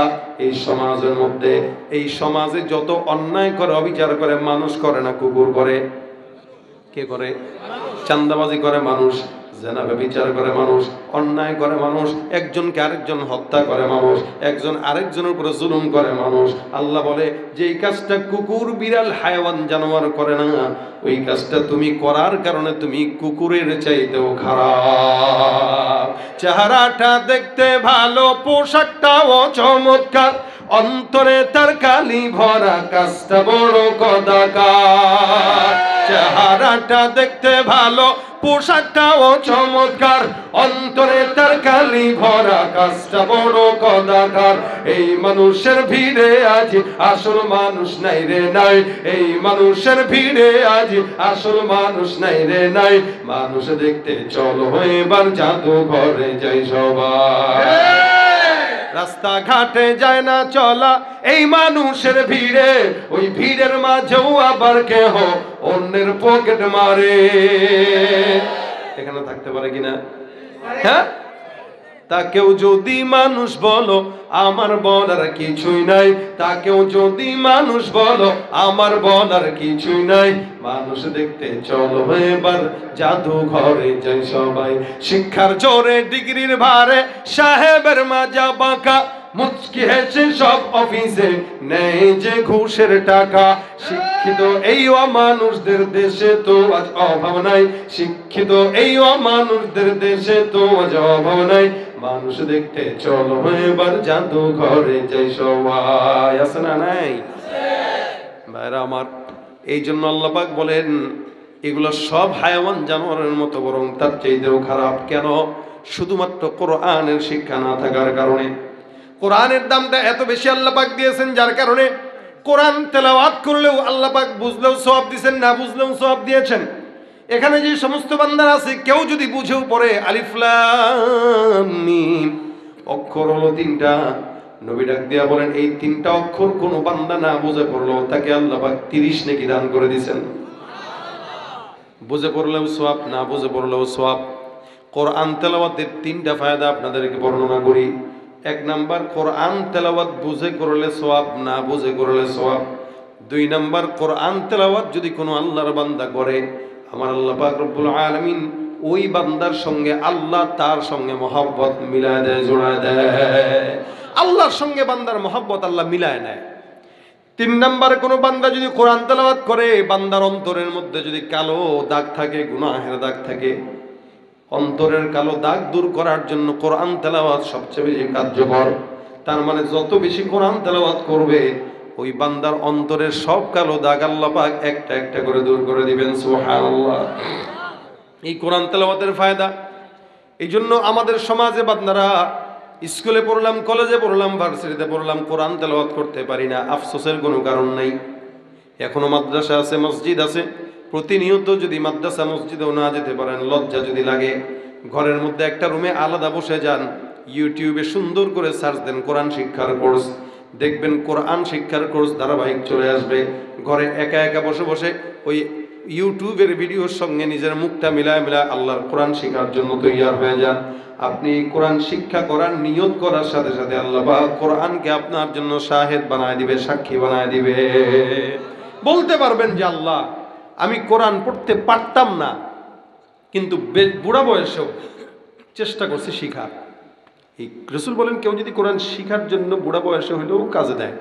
এই সমাজের মধ্যে, এই সমাজে যত অন্যায় করে, অবিচার করে, মানুষ করে না কুকুর করে? কে করে? চান্দাবাজি করে মানুষ, জেনা ব্যভিচার করে মানুষ, অন্যায় করে মানুষ, একজনকে আরেকজন হত্যা করে মানুষ, একজন আরেকজনের উপরে জুলুম করে মানুষ। আল্লাহ বলে যেই কাজটা কুকুর বিড়াল হায়াওয়ান জানোয়ার করে না, ওই কাজটা তুমি করার কারণে তুমি কুকুরের চাইতেও খারাপ। চেহারাটা দেখতে ভালো, পোশাকটাও চমৎকার, অন্তরে তার কালি ভরা, কাজটা বড় কদাকার। চেহারাটা দেখতে ভালো, পোশাকটাও চমৎকার, অন্তরে তার কালি ভরা, কাজটা বড় কদাকার। এই মানুষের ভিড়ে আজ আসল মানুষ নাই রে নাই, এই মানুষের ভিড়ে আজ আসল মানুষ নাই রে নাই। মানুষ দেখতে চলো এবার জাদুঘরে যাই সবাই, রাস্তাঘাটে যায় না চলা এই মানুষের ভিড়ে, ওই ভিড়ের মাঝেও আবার কেহ অন্যের পকেট মারে। এখানে থাকতে পারে কিনা? হ্যাঁ, তাকেও যদি মানুষ বলো আমার বলার কিছুই নাই, তাকেও যদি মানুষ বলো আমার বলার কিছুই নাই। মানুষ দেখতে চলো এবার জাদুঘরে যাই সবাই, শিক্ষার জোরে ডিগ্রির ভারে সাহেবের মাজা বাঁকা, মুচকি হেসে সব অফিসে নেই যে ঘুষের টাকা। শিক্ষিত এই অমানুষদের দেশে তো আজ অভাব নাই, শিক্ষিত এই অমানুষদের দেশে তো আজ অভাব নাই। মানুষ দেখতে চলো এবার জাদুঘরে যাই সবাই, আছে না নাই? ভাইরা আমার, এই জন্য আল্লাহ পাক বলেন এগুলো সব হায়াওয়ান জানোয়ারের মতো, বরং তার চাইতেও খারাপ। কেন? শুধুমাত্র কোরআনের শিক্ষা না থাকার কারণে। কোরআনের দামটা এত বেশি আল্লাহ পাক দিয়েছেন, যার কারণে কোরআন তেলাওয়াত করলেও আল্লাহ পাক বুঝলেও সওয়াব দিয়েছেন, না বুঝলেও সওয়াব দিয়েছেন। এখানে যে সমস্ত বান্দারা আছে, কেউ যদি বুঝেও পড়ে আলিফ লাম মিম, অক্ষর হলো তিনটা। নবী ডাক দিয়া বলেন এই তিনটা অক্ষর কোন বান্দা না বুঝে পড়লো তাকে আল্লাহ পাক 30 নেকি দান করে দিয়েছেন। বুঝে পড়লেও সওয়াব, না বুঝে পড়লেও সওয়াব। কোরআন তেলাওয়াতের তিনটা ফায়দা আপনাদেরকে বর্ণনা করি। 1 নাম্বার, কোরআন তেলাওয়াত বুঝে করলে সওয়াব, না বুঝে করলে সওয়াব। 2 নাম্বার, কোরআন তেলাওয়াত যদি কোনো আল্লাহর বান্দা করে, আমার আল্লাহ পাক রব্বুল আলামিন ওই বান্দার সঙ্গে আল্লাহ তার সঙ্গে মহব্বত মিলায় দেয়, জোড়ায় দেয়। আল্লাহর সঙ্গে বান্দার মহব্বত আল্লাহ মিলায় নেয়। 3 নাম্বারে, কোনো বান্দা যদি কোরআন তেলাওয়াত করে, বান্দার অন্তরের মধ্যে যদি কালো দাগ থাকে, গুনাহের দাগ থাকে, অন্তরের কালো দাগ দূর করার জন্য কোরআন তেলাওয়াত সবচেয়ে বেশি কার্যকর। তার মানে যত বেশি কোরআন তেলাওয়াত করবে, ওই বান্দার অন্তরের সব কালো দাগ আল্লাহ পাক একটা একটা করে দূর করে দিবেন। সুবহানাল্লাহ। এই কোরআন তেলাওয়াতের ফায়দা। এই জন্য আমাদের সমাজে বান্দারা স্কুলে পড়লাম, কলেজে পড়লাম, ভার্সিটিতে পড়লাম, কোরআন তেলাওয়াত করতে পারি না। আফসোসের কোনো কারণ নাই। এখনো মাদ্রাসা আছে, মসজিদ আছে। প্রতিনিয়ত যদি মাদ্রাসা মসজিদেও না যেতে পারেন, লজ্জা যদি লাগে, ঘরের মধ্যে একটা রুমে আলাদা বসে যান, ইউটিউবে সুন্দর করে সার্চ দেন কোরআন শিক্ষার কোর্স, দেখবেন কোরআন শিক্ষার কোর্স ধারাবাহিক চলে আসবে। ঘরে একা একা বসে বসে ওই ইউটিউবের ভিডিওর সঙ্গে নিজের মুখটা মিলায় মিলায় আল্লাহর কোরআন শেখার জন্য তৈয়ার হয়ে যান। আপনি কোরআন শিক্ষা করার নিয়ত করার সাথে সাথে আল্লাহ পাক কোরআনকে আপনার জন্য শাহেদ বানায় দিবে, সাক্ষী বানায় দিবে। বলতে পারবেন যে আল্লাহ, আমি কোরআন পড়তে পারতাম না, কিন্তু বুড়া বয়সেও চেষ্টা করছি শিখার। এই রাসূল বলেন কেউ যদি কোরআন শিখার জন্য বুড়া বয়সে হইলেও কাজে দেয়,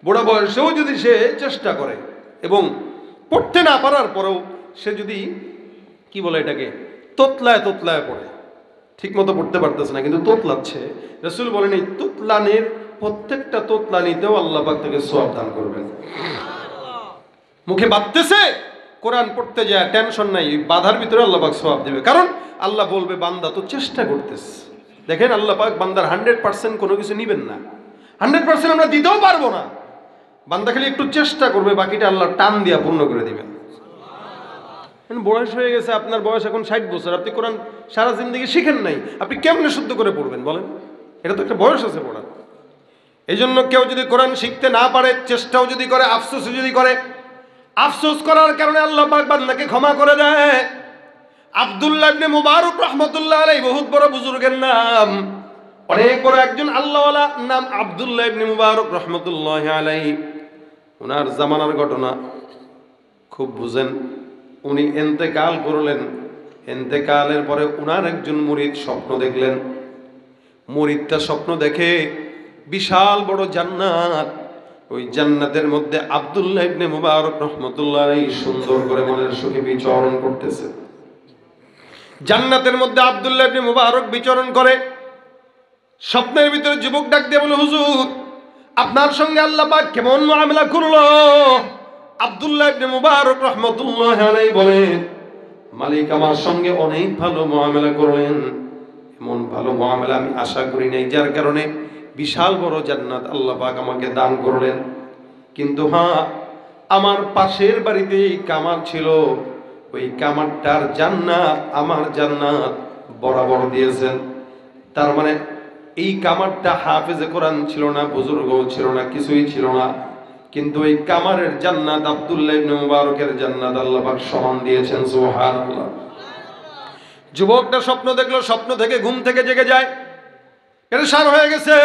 বুড়া বয়সেও যদি সে চেষ্টা করে এবং পড়তে না পারার পরেও সে যদি কি বলে এটাকে তোতলায় তোতলায় পড়ে, ঠিক মতো পড়তে পারতেছে না কিন্তু তোতলাচ্ছে, রাসূল বলেন এই তোতলানের প্রত্যেকটা তোতলানিতেও আল্লাহ পাক তাকে সওয়াব দান করবেন। মুখে বাঁধতেছে, কোরআন পড়তে যায় টেনশন নাই, বাধার ভিতরে আল্লাহ পাক সওয়াব দিবে। কারণ আল্লাহ বলবে বান্দা তো চেষ্টা করতেছে। দেখেন আল্লাহ পাক বান্দার 100% কোনো কিছু নিবেন না, 100% আমরা দিতেও পারবো না। বান্দা খালি একটু চেষ্টা করবে, বাকিটা আল্লাহ টান দিয়া পূর্ণ করে দিবেন। বয়স হয়ে গেছে, আপনার বয়স এখন 60 বছর, আপনি কোরআন সারা জিন্দগি শিখেন নাই, আপনি কেমনে শুদ্ধ করে পড়বেন বলেন? এটা তো একটা বয়স আছে পড়ার। এই জন্য কেউ যদি কোরআন শিখতে না পারে, চেষ্টাও যদি করে, আফসোস যদি করে, আফসোস করার কারণে আল্লাহ পাক বান্দাকে ক্ষমা করে দেয়। আব্দুল্লাহ ইবনে মুবারক রাহমাতুল্লাহ আলাইহি বহুত বড় বুজুর্গের নাম, অনেক বড় একজন আল্লাহওয়ালা নাম আব্দুল্লাহ ইবনে মুবারক রাহমাতুল্লাহি আলাইহি। ওনার জামানার ঘটনা খুব বুঝেন। উনি ইন্তেকাল করলেন, ইন্তেকালের পরে উনার একজন মুরিদ স্বপ্ন দেখলেন। মুরিদটা স্বপ্ন দেখে বিশাল বড় জান্নাত, ওই জান্নাতের মধ্যে আব্দুল্লাহ ইবনে মুবারক রাহমাতুল্লাহ আলাইহি সুন্দর করে মনের সুখে বিচরণ করতেছে। জান্নাতের মধ্যে আব্দুল্লাহ ইবনে মুবারক বিচরণ করে। স্বপ্নের ভিতরে যুবক ডাক দিয়ে বলে, হুজুর আপনার সঙ্গে আল্লাহ পাক কেমন মুআমালা করলো? আব্দুল্লাহ ইবনে মুবারক রাহমাতুল্লাহ আলাইহি বলেন, মালিক আমার সঙ্গে অনেক ভালো মুআমালা করলেন, এমন ভালো মুআমালা আমি আশা করি নাই, যার কারণে বিশাল বড় জান্নাত আল্লাহ পাক আমাকে দান করলেন। কিন্তু হ্যাঁ, আমার পাশের বাড়িতে কামার ছিল, ওই কামারটার জান্নাত আমার জান্নাত বরাবর দিয়েছেন। তার মানে এই কামারটা হাফেজে কোরআন ছিল না, বুজুর্গ ছিল না, কিছুই ছিল না, কিন্তু এই কামারের জান্নাত আব্দুল্লাহ ইবনে মুবারকের জান্নাত আল্লাহ পাক সমান দিয়েছেন। সুবহানাল্লাহ। যুবকটা স্বপ্ন দেখলো, স্বপ্ন থেকে ঘুম থেকে জেগে যায়, পেরেশান হয়ে গেছে।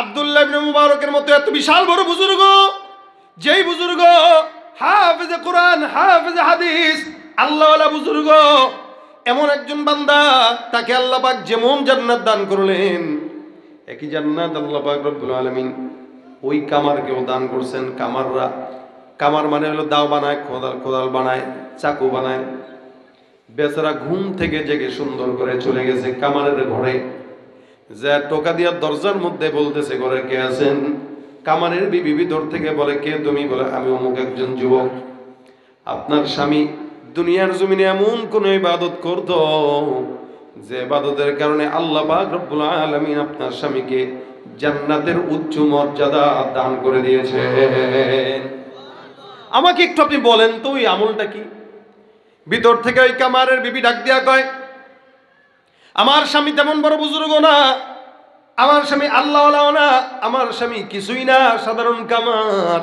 আব্দুল্লাহ ইবনে মুবারকের মতো এত বিশাল বড় বুজুর্গ, যেই বুজুর্গ হাফেজে কোরআন, হাফেজে হাদিস, আল্লাহওয়ালা বুজুর্গ, এমন একজন বান্দা, তাকে আল্লাহ পাক যেমন জান্নাত দান করলেন, একই জান্নাত আল্লাহ পাক রব্বুল আলামিন ওই কামারকেও দান করছেন। কামার মানে হলো দাও বানায়, কোদাল বানায়, চাকু বানায়। বেচারা ঘুম থেকে জেগে সুন্দর করে চলে গেছে কামারের ঘরে, যে টোকা দিয়া দরজার মধ্যে বলতেছে, ঘরে কে আছেন? কামারের বিবি ভিতর থেকে বলে, কে তুমি? বলে, আমি অমুক একজন যুবক, আপনার স্বামী দুনিয়ার জমিনে এমন কোন ইবাদত করত যে ইবাদতের কারণে আল্লাহ পাক রব্বুল আলামিন আপনার স্বামীকে জান্নাতের উচ্চ মর্যাদা দান করে দিয়েছেন। আমাকে একটু আপনি বলেন তো ওই আমলটা কি? ভিতর থেকে ওই কামারের বিবি ডাক দিয়া কয়, আমার স্বামী তেমন বড় বুজুর্গ না, আমার স্বামী আল্লাহওয়ালাও না, আমার স্বামী কিছুই না, সাধারণ কামার।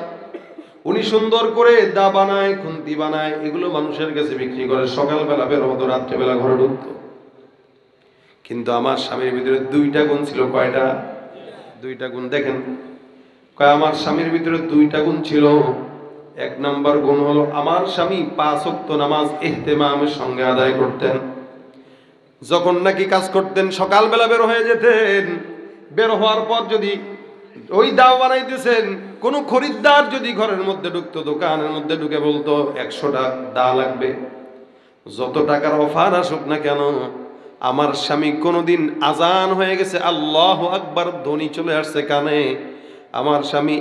উনি সুন্দর করে দা বানায়, খুন্তি বানায়, এগুলো মানুষের কাছে বিক্রি করে, সকালবেলা বের হতো, রাত্রেবেলা ঘরে ঢুকতো। কিন্তু আমার স্বামীর ভিতরে দুইটা গুণ ছিল। কয়টা? দুইটা গুণ। দেখেন, কয় আমার স্বামীর ভিতরে দুইটা গুণ ছিল। এক নাম্বার গুণ হলো, আমার স্বামী 5 ওয়াক্ত নামাজ ইহতিমামের সঙ্গে আদায় করতেন। যখন নাকি কাজ করতেন, সকালবেলা বের হয়ে যেতেন, বের হওয়ার পর যদি ওই দাও বানাইতেছেন, কোন খরিদ্দার যদি ঘরের মধ্যে ঢুকতো, দোকানের মধ্যে ঢুকে বলতো 100টা দা লাগবে, যত টাকার অফার আসুক না কেন, আমার স্বামী কোনোদিন আজান হয়ে গেছে, আল্লাহু আকবার ধ্বনি চলে আসছে কানে, আমার স্বামী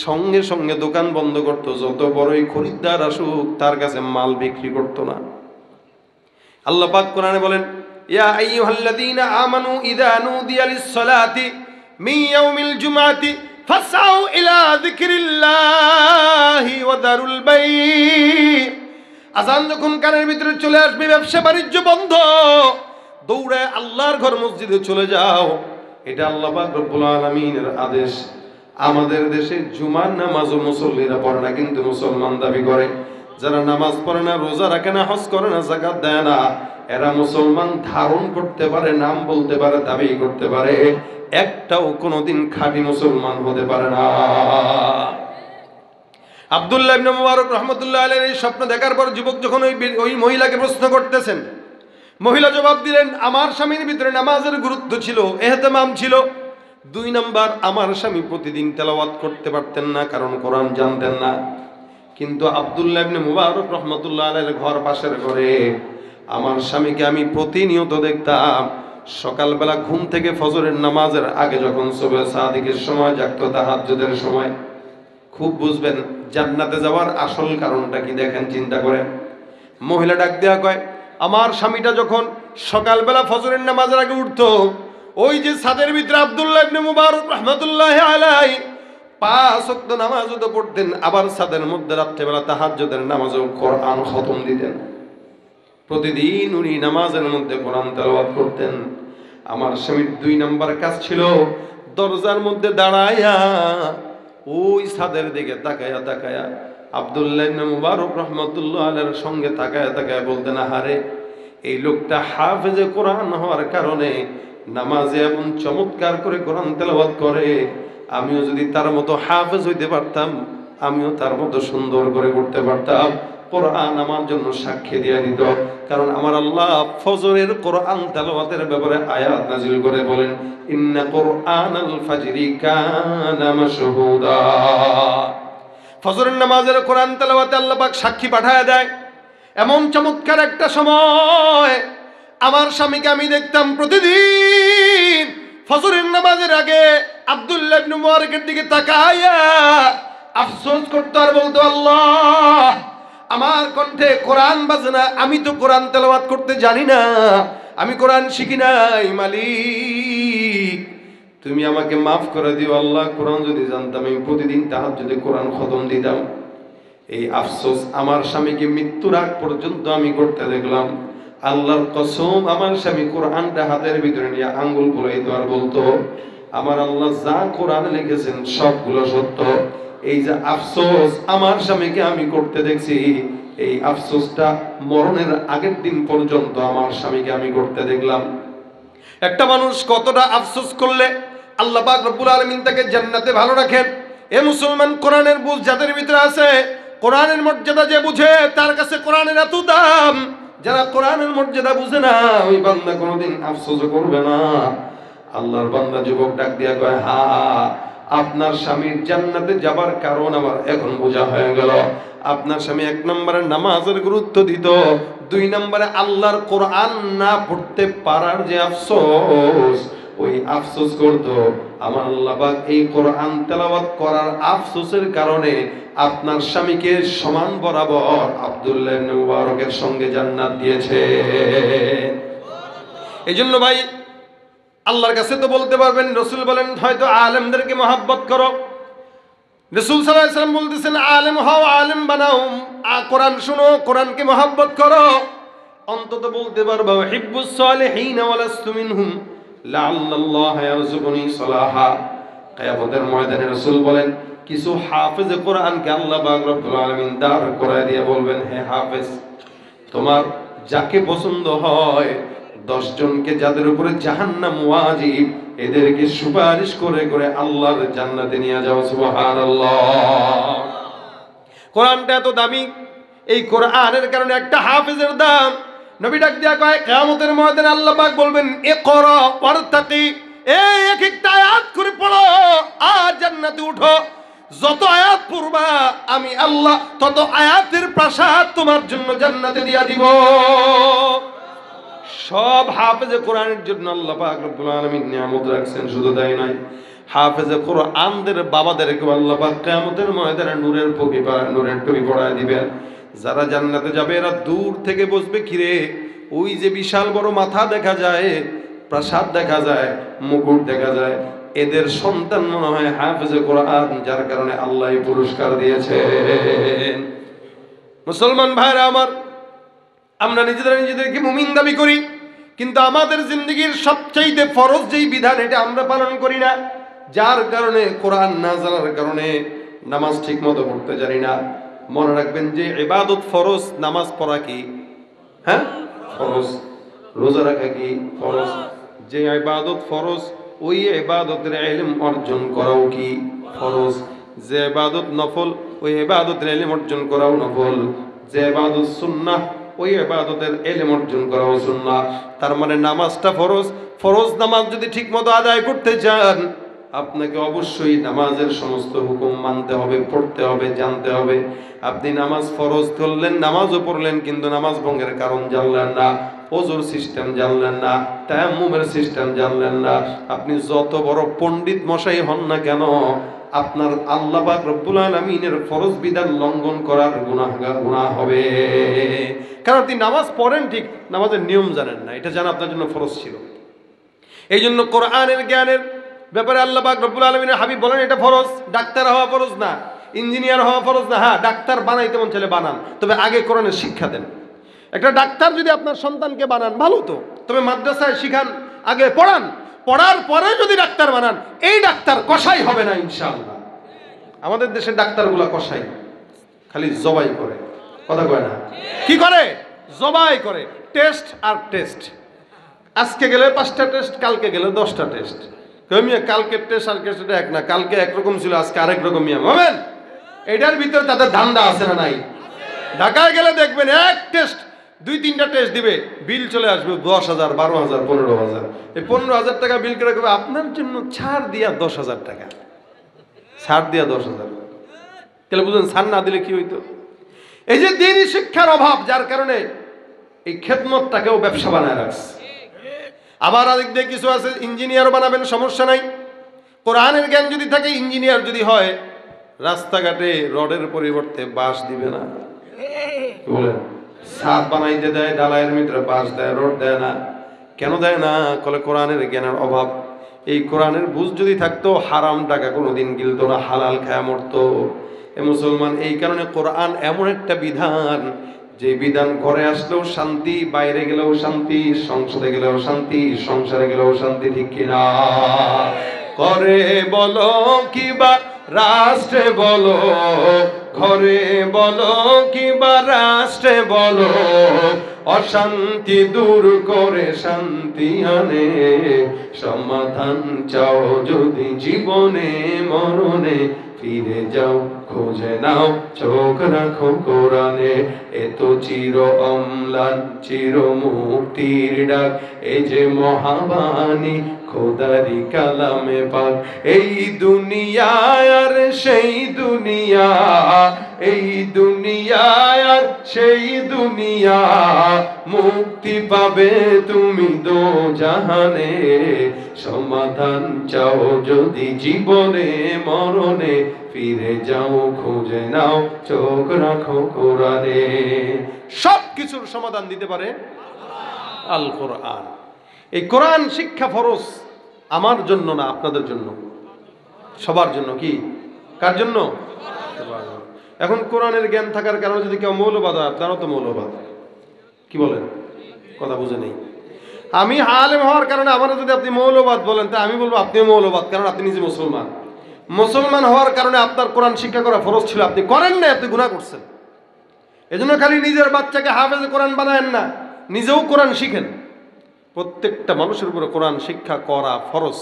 সঙ্গে সঙ্গে দোকান বন্ধ করতো, যত বড়ই খরিদ্দার আসুক তার কাছে মাল বিক্রি করতো না। আল্লাহ পাক কোরআনে বলেন, ইয়া আইয়ুহাল্লাযীনা আমানু ইযা নুদিয়া লিস-সালাতি মিন ইয়াউমিল জুমআতি ফাসআউ ইলা যিকরিল্লাহি ওয়া দারুল বাই'। আযান যখন কানের ভিতরে চলে আসবে, ব্যবসা বাণিজ্য বন্ধ, দৌড়ে আল্লাহর ঘর মসজিদে চলে যাও। এটা আল্লাহ পাক রব্বুল আলামিনের আদেশ। আমাদের দেশে জুমার নামাজও মুসল্লিরা পড়ে না, কিন্তু মুসলমান দাবি করে। যারা নামাজ পড়ে না, রোজা রাখে না, হজ করে না, যাকাত দেয় না, এরা মুসলমান ধারণ করতে পারে, নাম বলতে পারে, দাবি করতে পারে, একটাও কোনোদিন খাঁটি মুসলমান হতে পারে না। আব্দুল্লাহ ইবনে মুবারক রাহমাতুল্লাহ আলাইহি স্বপ্ন দেখার পর যুবক যখন ওই মহিলাকে প্রশ্ন করতেছেন, মহিলা জবাব দিলেন, আমার স্বামীর ভিতরে নামাজের গুরুত্ব ছিল, ইহতিমাম ছিল। 2 নাম্বার, আমার স্বামী প্রতিদিন তেলাওয়াত করতে পারতেন না, কারণ কোরআন জানতেন না। কিন্তু আব্দুল্লাহ ইবনে মুবারক রাহমাতুল্লাহ আলাইহির ঘর পাশের ঘরে আমার স্বামীকে আমি প্রতিনিয়ত দেখতাম, সকালবেলা ঘুম থেকে ফজরের নামাজের আগে যখন সুবহে সাদিকের সময় জাগতো, তাহাজ্জুদের সময়। খুব বুঝবেন জান্নাতে যাওয়ার আসল কারণটা কি, দেখেন, চিন্তা করেন। মহিলা ডাক দেয়া কয়, আমার স্বামীটা যখন সকালবেলা ফজরের নামাজের আগে উঠতো, ওই যে ছাদের ভিতরে আব্দুল্লাহ ইবনে মুবারক রাহমাতুল্লাহ আলাইহি 5 ওয়াক্ত নামাজও তো পড়তেন, আবার ছাদের মধ্যে রাত্রেবেলা তাহাজ্জুদের নামাজও কোরআন খতম দিতেন। প্রতিদিন উনি নামাজের মধ্যে কোরআন তেলাওয়াত করতেন। আমার স্বামীর 2 নাম্বার কাজ ছিল, দরজার মধ্যে দাঁড়ায়া ওই ছাদের দিকে তাকায়া তাকায়া আব্দুল্লাহ ইবনে মুবারক রাহমাতুল্লাহ আলাইহির সঙ্গে তাকায়া তাকায়া বলতেন, আহারে, এই লোকটা হাফেজে কোরআন হওয়ার কারণে নামাজে এমন চমৎকার করে কোরআন তেলাওয়াত করে, আমিও যদি তার মতো হাফেজ হইতে পারতাম, আমিও তার মতো সুন্দর করে করতে পারতাম, কোরআন আমার জন্য সাক্ষী দিয়ে দিত। কারণ আমার আল্লাহ ফজরের কোরআন তেলাওয়াতের ব্যাপারে আয়াত নাজিল করে বলেন, ইন্না কুরআনাল ফাজরি কানা মাশহুদা। ফজরের নামাজের কোরআন তেলাওয়াতে আল্লাহ পাক সাক্ষী পাঠায় দেয়। এমন চমৎকার একটা সময়, আমার স্বামীকে আমি দেখতাম প্রতিদিন ফজরের নামাজের আগে আব্দুল্লাহ ইবনে মুবারকের দিকে তাকায়া আফসোস করতে আর বলতো, আল্লাহ আমার কণ্ঠে কোরআন বাজে না, আমি তো কোরআন তেলাওয়াত করতে জানি না, আমি কোরআন শিখি নাই, মালিক তুমি আমাকে মাফ করে দিও। আল্লাহ কোরআন যদি জানতাম আমি প্রতিদিন তাহাজ্জুদে কোরআন খতম দিতাম। এই আফসোস আমার স্বামীকে মৃত্যুর আগ পর্যন্ত আমি করতে দেখলাম। আল্লাহর কসম, আমার স্বামী কোরআনটা হাতের ভিতরে নিয়ে আঙ্গুল বুলাইতো আর বলতো, আমার আল্লাহ যা কোরআন লিখেছেন সবগুলো সত্য। এই যে আফসোস আমার স্বামীকে আমি করতে দেখছি, এই আফসোসটা মরণের আগের দিন পর্যন্ত আমার স্বামীকে আমি করতে দেখলাম। একটা মানুষ কতটা আফসোস করলে আল্লাহ পাক রব্বুল আলামিন তাকে জান্নাতে ভালো রাখেন। এ মুসলমান, কোরআনের বুঝ যাদের ভিতরে আছে, কোরআনের মর্যাদা যে বুঝে তার কাছে কোরআনের এত দাম। যারা কোরআনের মর্যাদা বুঝে না, ওই বান্দা কোনোদিন আফসোস করবে না। আল্লাহর বান্দা যুবক ডাক দিয়া কয়, হা আপনার স্বামীর জান্নাতে যাবার কারণ আমার এখন বোঝা হয়ে গেল। আপনার স্বামী 1 নম্বরে নামাজের গুরুত্ব দিত, 2 নম্বরে আল্লাহর কোরআন না পড়তে পারার যে আফসোস, ওই আফসোস করতো। আমার আল্লাহ পাক এই কোরআন তেলাওয়াত করার আফসোসের কারণে আপনার স্বামীকে সমান বরাবর আব্দুল্লাহ ইবনে মুবারকের সঙ্গে জান্নাত দিয়েছে। এইজন্য ভাই আল্লাহর কাছে তো বলতে পারবেন, রাসূল বলেন হয়তো আলেমদেরকে মহব্বত করো। রাসূল সাল্লাল্লাহু আলাইহি ওয়াসাল্লাম বলতেছেন, আলেম হও, আলেম বানাও, কোরআন শুনো, কোরআনকে মহব্বত করো। অন্তত বলতে পারবা হিব্বুস সালিহিন ওয়া লাস্তু মিনহুম লাআল্লাল্লাহ ইয়ারযুকুনি সালাহা। কিয়ামতের ময়দানে রাসূল বলেন, কিছু হাফেজ কোরআনকে আল্লাহ পাক রব্বুল আলামিন দাঁড় করায় দিয়ে বলবেন, হে হাফেজ, তোমার যাকে পছন্দ হয় 10 জনকে যাদের উপরে জাহান্নাম ওয়াজিব, এদেরকে সুপারিশ করে করে আল্লাহর জান্নাতে নিয়ে যাও। সুবহানাল্লাহ। কোরআনটা এত দামি, এই কোরআনের কারণে একটা হাফেজের দাম। নবী ডাক দিয়া কয়, কিয়ামতের ময়দানে আল্লাহ পাক বলবেন, ইকরা ওয়ারতাকি, এই এক একটা আয়াত করে পড়ো আর জান্নাতে উঠো। যত আয়াত পড়বা আমি আল্লাহ তত আয়াতের প্রাসাদ তোমার জন্য জান্নাতে দিয়া দিব। সব হাফেজে কোরআনের জন্য আল্লাহ পাক রব্বুল আলামিন নিয়ামত রাখছেন। শুধু তাই নয়, হাফেজে কোরআনদের বাবাদেরকে আল্লাহ পাক কিয়ামতের ময়দানে নূরের টুপি পরায় দিবেন। যারা জান্নাতে যাবে এরা দূর থেকে বসবে, কিরে ওই যে বিশাল বড় মাথা দেখা যায়, প্রাসাদ দেখা যায়, মুকুট দেখা যায়, এদের সন্তান মনে হয় হাফেজে কোরআন, যার কারণে আল্লাহ পুরস্কার দিয়েছেন। মুসলমান ভাইরা আমার, আমরা নিজেদেরকে মুমিন দাবি করি, কিন্তু আমাদের জিন্দগির সবচাইতে ফরজ যেই বিধান এটা আমরা পালন করি না, যার কারণে কোরআন না জানার কারণে নামাজ ঠিক মতো পড়তে জানি না। মনে রাখবেন যে ইবাদত ফরজ, নামাজ পড়া কি হ্যাঁ ফরজ, রোজা রাখা কি ফরজ। যে ইবাদত ফরজ ওই ইবাদতের ইলম অর্জন করাও কি ফরজ। যে ইবাদত নফল ওই ইবাদতের ইলম অর্জন করাও নফল। যে ইবাদত সুন্নাহ ওই ইবাদতের ইলম অর্জন করাও সুন্নাহ। তার মানে নামাজটা ফরজ। ফরজ নামাজ যদি ঠিকমতো আদায় করতে চান, আপনাকে অবশ্যই নামাজের সমস্ত হুকুম মানতে হবে, পড়তে হবে, জানতে হবে। আপনি নামাজ ফরজ ধরলেন, নামাজও পড়লেন, কিন্তু নামাজ ভঙ্গের কারণ জানলেন না, ওযুর সিস্টেম জানলেন না, তায়াম্মুমের সিস্টেম জানলেন না। আপনি যত বড় পণ্ডিত মশাই হন না কেন, আপনার আল্লাহ পাক রব্বুল আলামিনের ফরজ বিধান লঙ্ঘন করার গুনাহ হবে। কারণ আপনি নামাজ পড়েন ঠিক, নামাজের নিয়ম জানেন না, এটা জানা আপনার জন্য ফরজ ছিল। এই জন্য কোরআনের জ্ঞানের ব্যাপারে আল্লাহ পাক রব্বুল আলামিনের হাবিব বলেন এটা ফরজ। ডাক্তার হওয়া ফরজ না, ইঞ্জিনিয়ার হওয়া ফরজ না। হ্যাঁ, ডাক্তার বানাইতে মন চাইলে বানান, তবে আগে কোরআনের শিক্ষা দেন। একটা ডাক্তার যদি আপনার সন্তানকে বানান ভালো তো, তবে মাদ্রাসায় শিখান, আগে পড়ান, পড়ার পরে যদি ডাক্তার বানান, এই ডাক্তার কসাই হবে না ইনশাআল্লাহ। আমাদের দেশের ডাক্তারগুলা কসাই, খালি জবাই করে, কথা কয় না, কি করে জবাই করে, টেস্ট আর টেস্ট। আজকে গেলে 5টা টেস্ট, কালকে গেলে 10টা টেস্ট। কালকের টেস্ট আর টেস্ট এক না, কালকে একরকম ছিল, আজকে আরেক রকম হবেন। এটার ভিতরে তাদের ধান্দা আছে না নাই? ঢাকায় গেলে দেখবেন এক টেস্ট 2-3টা টেস্ট দিবে, বিল চলে আসবে 10,000, 12,000, 15,000। এই 15,000 টাকা বিল করে দেবে আপনার জন্য ছাড় দিয়া 10,000 টাকা, ছাড় দিয়া 10,000। তাহলে বুঝুন ছাড় না দিলে কি হইতো? এই যে দ্বীনি শিক্ষার অভাব, যার কারণে এই খেদমতটাকেও ব্যবসা বানায় রাখছে। আবার আরেক দিয়ে কিছু আছে ইঞ্জিনিয়ার বানাবেন, সমস্যা নাই, কোরআনের জ্ঞান যদি থাকে, ইঞ্জিনিয়ার যদি হয়, রাস্তাঘাটে রডের পরিবর্তে বাঁশ দিবে না, বলেন ছাদ বানাইতে দেয়, ডালাইয়ের ভিতরে বাঁশ দেয়, রড দেয় না। কেন দেয় না? কলে কোরআনের জ্ঞানের অভাব। এই কোরআনের বুঝ যদি থাকতো, হারাম টাকা কোনোদিন গিলতো না, হালাল খায়া মরতো এ মুসলমান। এই কারণে কোরআন এমন একটা বিধান, যে বিধান ঘরে আসলেও শান্তি, বাইরে গেলেও শান্তি, সংসদে গেলেও শান্তি, সংসারে গেলেও শান্তি, ঠিক কিনা? করে বলো কিবা রাষ্ট্রে বলো, ঘরে বলো কিবা রাষ্ট্রে বলো, অশান্তি দূর করে শান্তি আনে, সমাধান চাও যদি জীবনে মরণে, ফিরে যাও খুঁজে নাও, চোখ রাখো কোরআনে। এ তো চির অম্লান চির মুক্তির ডাক, এই যে মহাবাণী খোদারি কালামে পাক। এই দুনিয়া আর সেই দুনিয়া, এই দুনিয়া আর সেই দুনিয়া, মুক্তি পাবে তুমি দো জাহানে, সমাধান চাও যদি জীবনে মরণে, ফিরে যাও খুঁজে নাও, চোখ রাখো কোরআনে। সব কিছুর সমাধান দিতে পারে আল কোরআন। এই কোরআন শিক্ষা ফরজ, আমার জন্য না, আপনাদের জন্য, সবার জন্য। কি কার জন্য? এখন কোরআনের জ্ঞান থাকার কারণে যদি কেউ মৌলবাদ হয়, আপনারাও তো মৌলবাদ। কি বলেন? কথা বুঝে নেই। আমি আলেম হওয়ার কারণে আমার যদি আপনি মৌলবাদ বলেন, তা আমি বলবো আপনিও মৌলবাদ, কারণ আপনি নিজে মুসলমান। মুসলমান হওয়ার কারণে আপনার কোরআন শিক্ষা করা ফরজ ছিল, আপনি করেন না, আপনি গুনাহ করছেন। এজন্য খালি নিজের বাচ্চাকে হাফেজে কোরআন বানায়েন না, নিজেও কোরআন শিখেন। প্রত্যেকটা মানুষের উপরে কোরআন শিক্ষা করা ফরজ।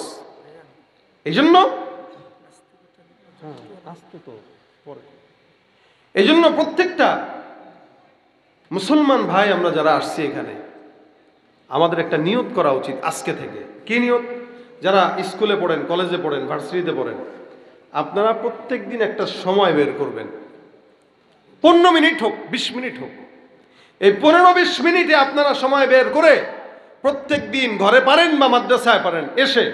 এই জন্য প্রত্যেকটা মুসলমান ভাই আমরা যারা আসছি এখানে, আমাদের একটা নিয়ত করা উচিত আজকে থেকে। কি নিয়ত? যারা স্কুলে পড়েন, কলেজে পড়েন, ভার্সিটিতে পড়েন, আপনারা প্রত্যেক দিন একটা সময় বের করবেন, 15 মিনিট হোক, 20 মিনিট হোক, এই 15-20 মিনিটে আপনারা সময় বের করে প্রত্যেক দিন ঘরে পারেন বা মাদ্রাসায় পারেন এসে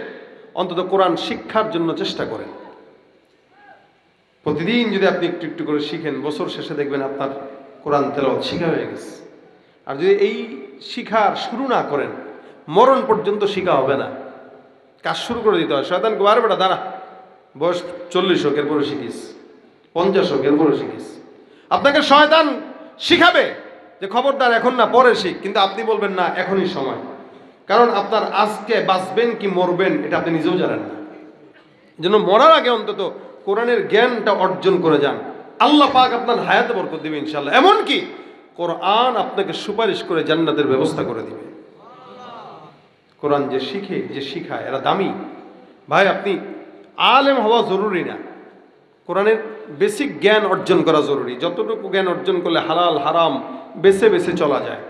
অন্তত কোরআন শিক্ষার জন্য চেষ্টা করেন। প্রতিদিন যদি আপনি একটু একটু করে শিখেন, বছর শেষে দেখবেন আপনার কোরআন তেলাওয়াত শিখা হয়ে গেছে। আর যদি এই শিখার শুরু না করেন, মরণ পর্যন্ত শিখা হবে না। কাজ শুরু করে দিতে হয়। শয়তান কে, আরে বেটা দাঁড়া, বয়স 40 হোক এরপরে শিখিস, 50 হোক এরপরে শিখিস। আপনাকে শয়তান শিখাবে যে খবরদার এখন না, পরে শিখ, কিন্তু আপনি বলবেন না এখনই সময়। কারণ আপনার আজকে বাঁচবেন কি মরবেন এটা আপনি নিজেও জানেন না। যেন মরার আগে অন্তত কোরআনের জ্ঞানটা অর্জন করে যান। আল্লাহ পাক আপনার হায়াতে বরকত দিবে ইনশাআল্লাহ। এমনকি কোরআন আপনাকে সুপারিশ করে জান্নাতের ব্যবস্থা করে দিবে। কোরআন যে শিখে, যে শিখায়, এরা দামি ভাই। আপনি আলেম হওয়া জরুরি না, কোরআনের বেসিক জ্ঞান অর্জন করা জরুরি। যতটুকু জ্ঞান অর্জন করলে হালাল হারাম বেছে বেছে চলা যায়।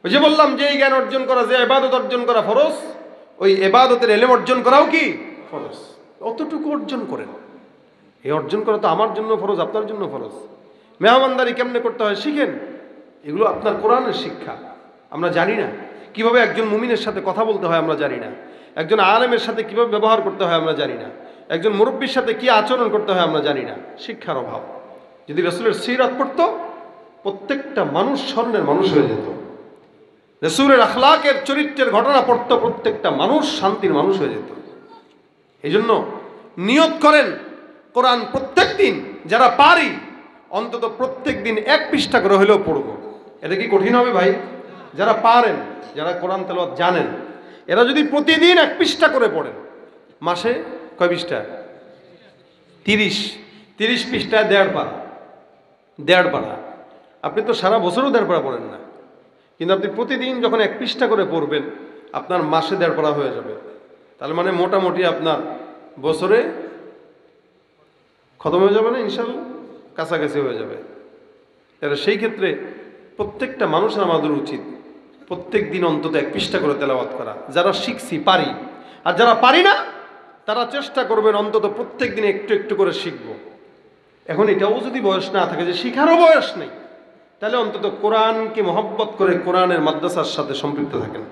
ওই যে বললাম, যে এই জ্ঞান অর্জন করা, যে ইবাদত অর্জন করা ফরজ, ওই ইবাদতের ইলম অর্জন করাও কি ফরজ। অতটুকু অর্জন করেন। এই অর্জন করা তো আমার জন্য ফরজ, আপনার জন্য ফরজ। মেহমানদারি কেমনে করতে হয় শিখেন। এগুলো আপনার কোরআনের শিক্ষা। আমরা জানি না কিভাবে একজন মুমিনের সাথে কথা বলতে হয়, আমরা জানি না একজন আলেমের সাথে কিভাবে ব্যবহার করতে হয়, আমরা জানি না একজন মুরব্বীর সাথে কি আচরণ করতে হয়, আমরা জানি না। শিক্ষার অভাব। যদি রাসূলের সিরাত পড়তো, প্রত্যেকটা মানুষ স্বর্ণের মানুষ হয়ে যেত। রাসূলের আখলাকের, চরিত্রের ঘটনা পড়তো, প্রত্যেকটা মানুষ শান্তির মানুষ হয়ে যেত। এই জন্য নিয়ত করেন কোরআন প্রত্যেক দিন, যারা পারি অন্তত প্রত্যেক দিন 1 পৃষ্ঠা করে হলেও পড়ব। এটা কি কঠিন হবে ভাই? যারা পারেন, যারা কোরআন তেলাওয়াত জানেন, এরা যদি প্রতিদিন 1 পৃষ্ঠা করে পড়েন, মাসে কয় পৃষ্ঠা? 30 পৃষ্ঠায় 1.5 পারা। 1.5 পারা। আপনি তো সারা বছরও 1.5 পারা পড়েন না, কিন্তু আপনি প্রতিদিন যখন 1 পৃষ্ঠা করে পড়বেন, আপনার মাসে 1.5 পারা হয়ে যাবে। তাহলে মানে মোটামুটি আপনার বছরে খতম হয়ে যাবে না ইনশাল্লাহ, কাছাকাছি হয়ে যাবে। তাহলে সেই ক্ষেত্রে প্রত্যেকটা মানুষের আমাদের উচিত প্রত্যেক দিন অন্তত 1 পৃষ্ঠা করে তেলাওয়াত করা। যারা শিখছি পারি, আর যারা পারি না তারা চেষ্টা করবেন অন্তত প্রত্যেক দিন একটু একটু করে শিখব। এখন এটাও যদি বয়স না থাকে, যে শিখারও বয়স নেই, তাহলে অন্তত কোরআনকে মহব্বত করে কোরআনের মাদ্রাসার সাথে সম্পৃক্ত থাকেন।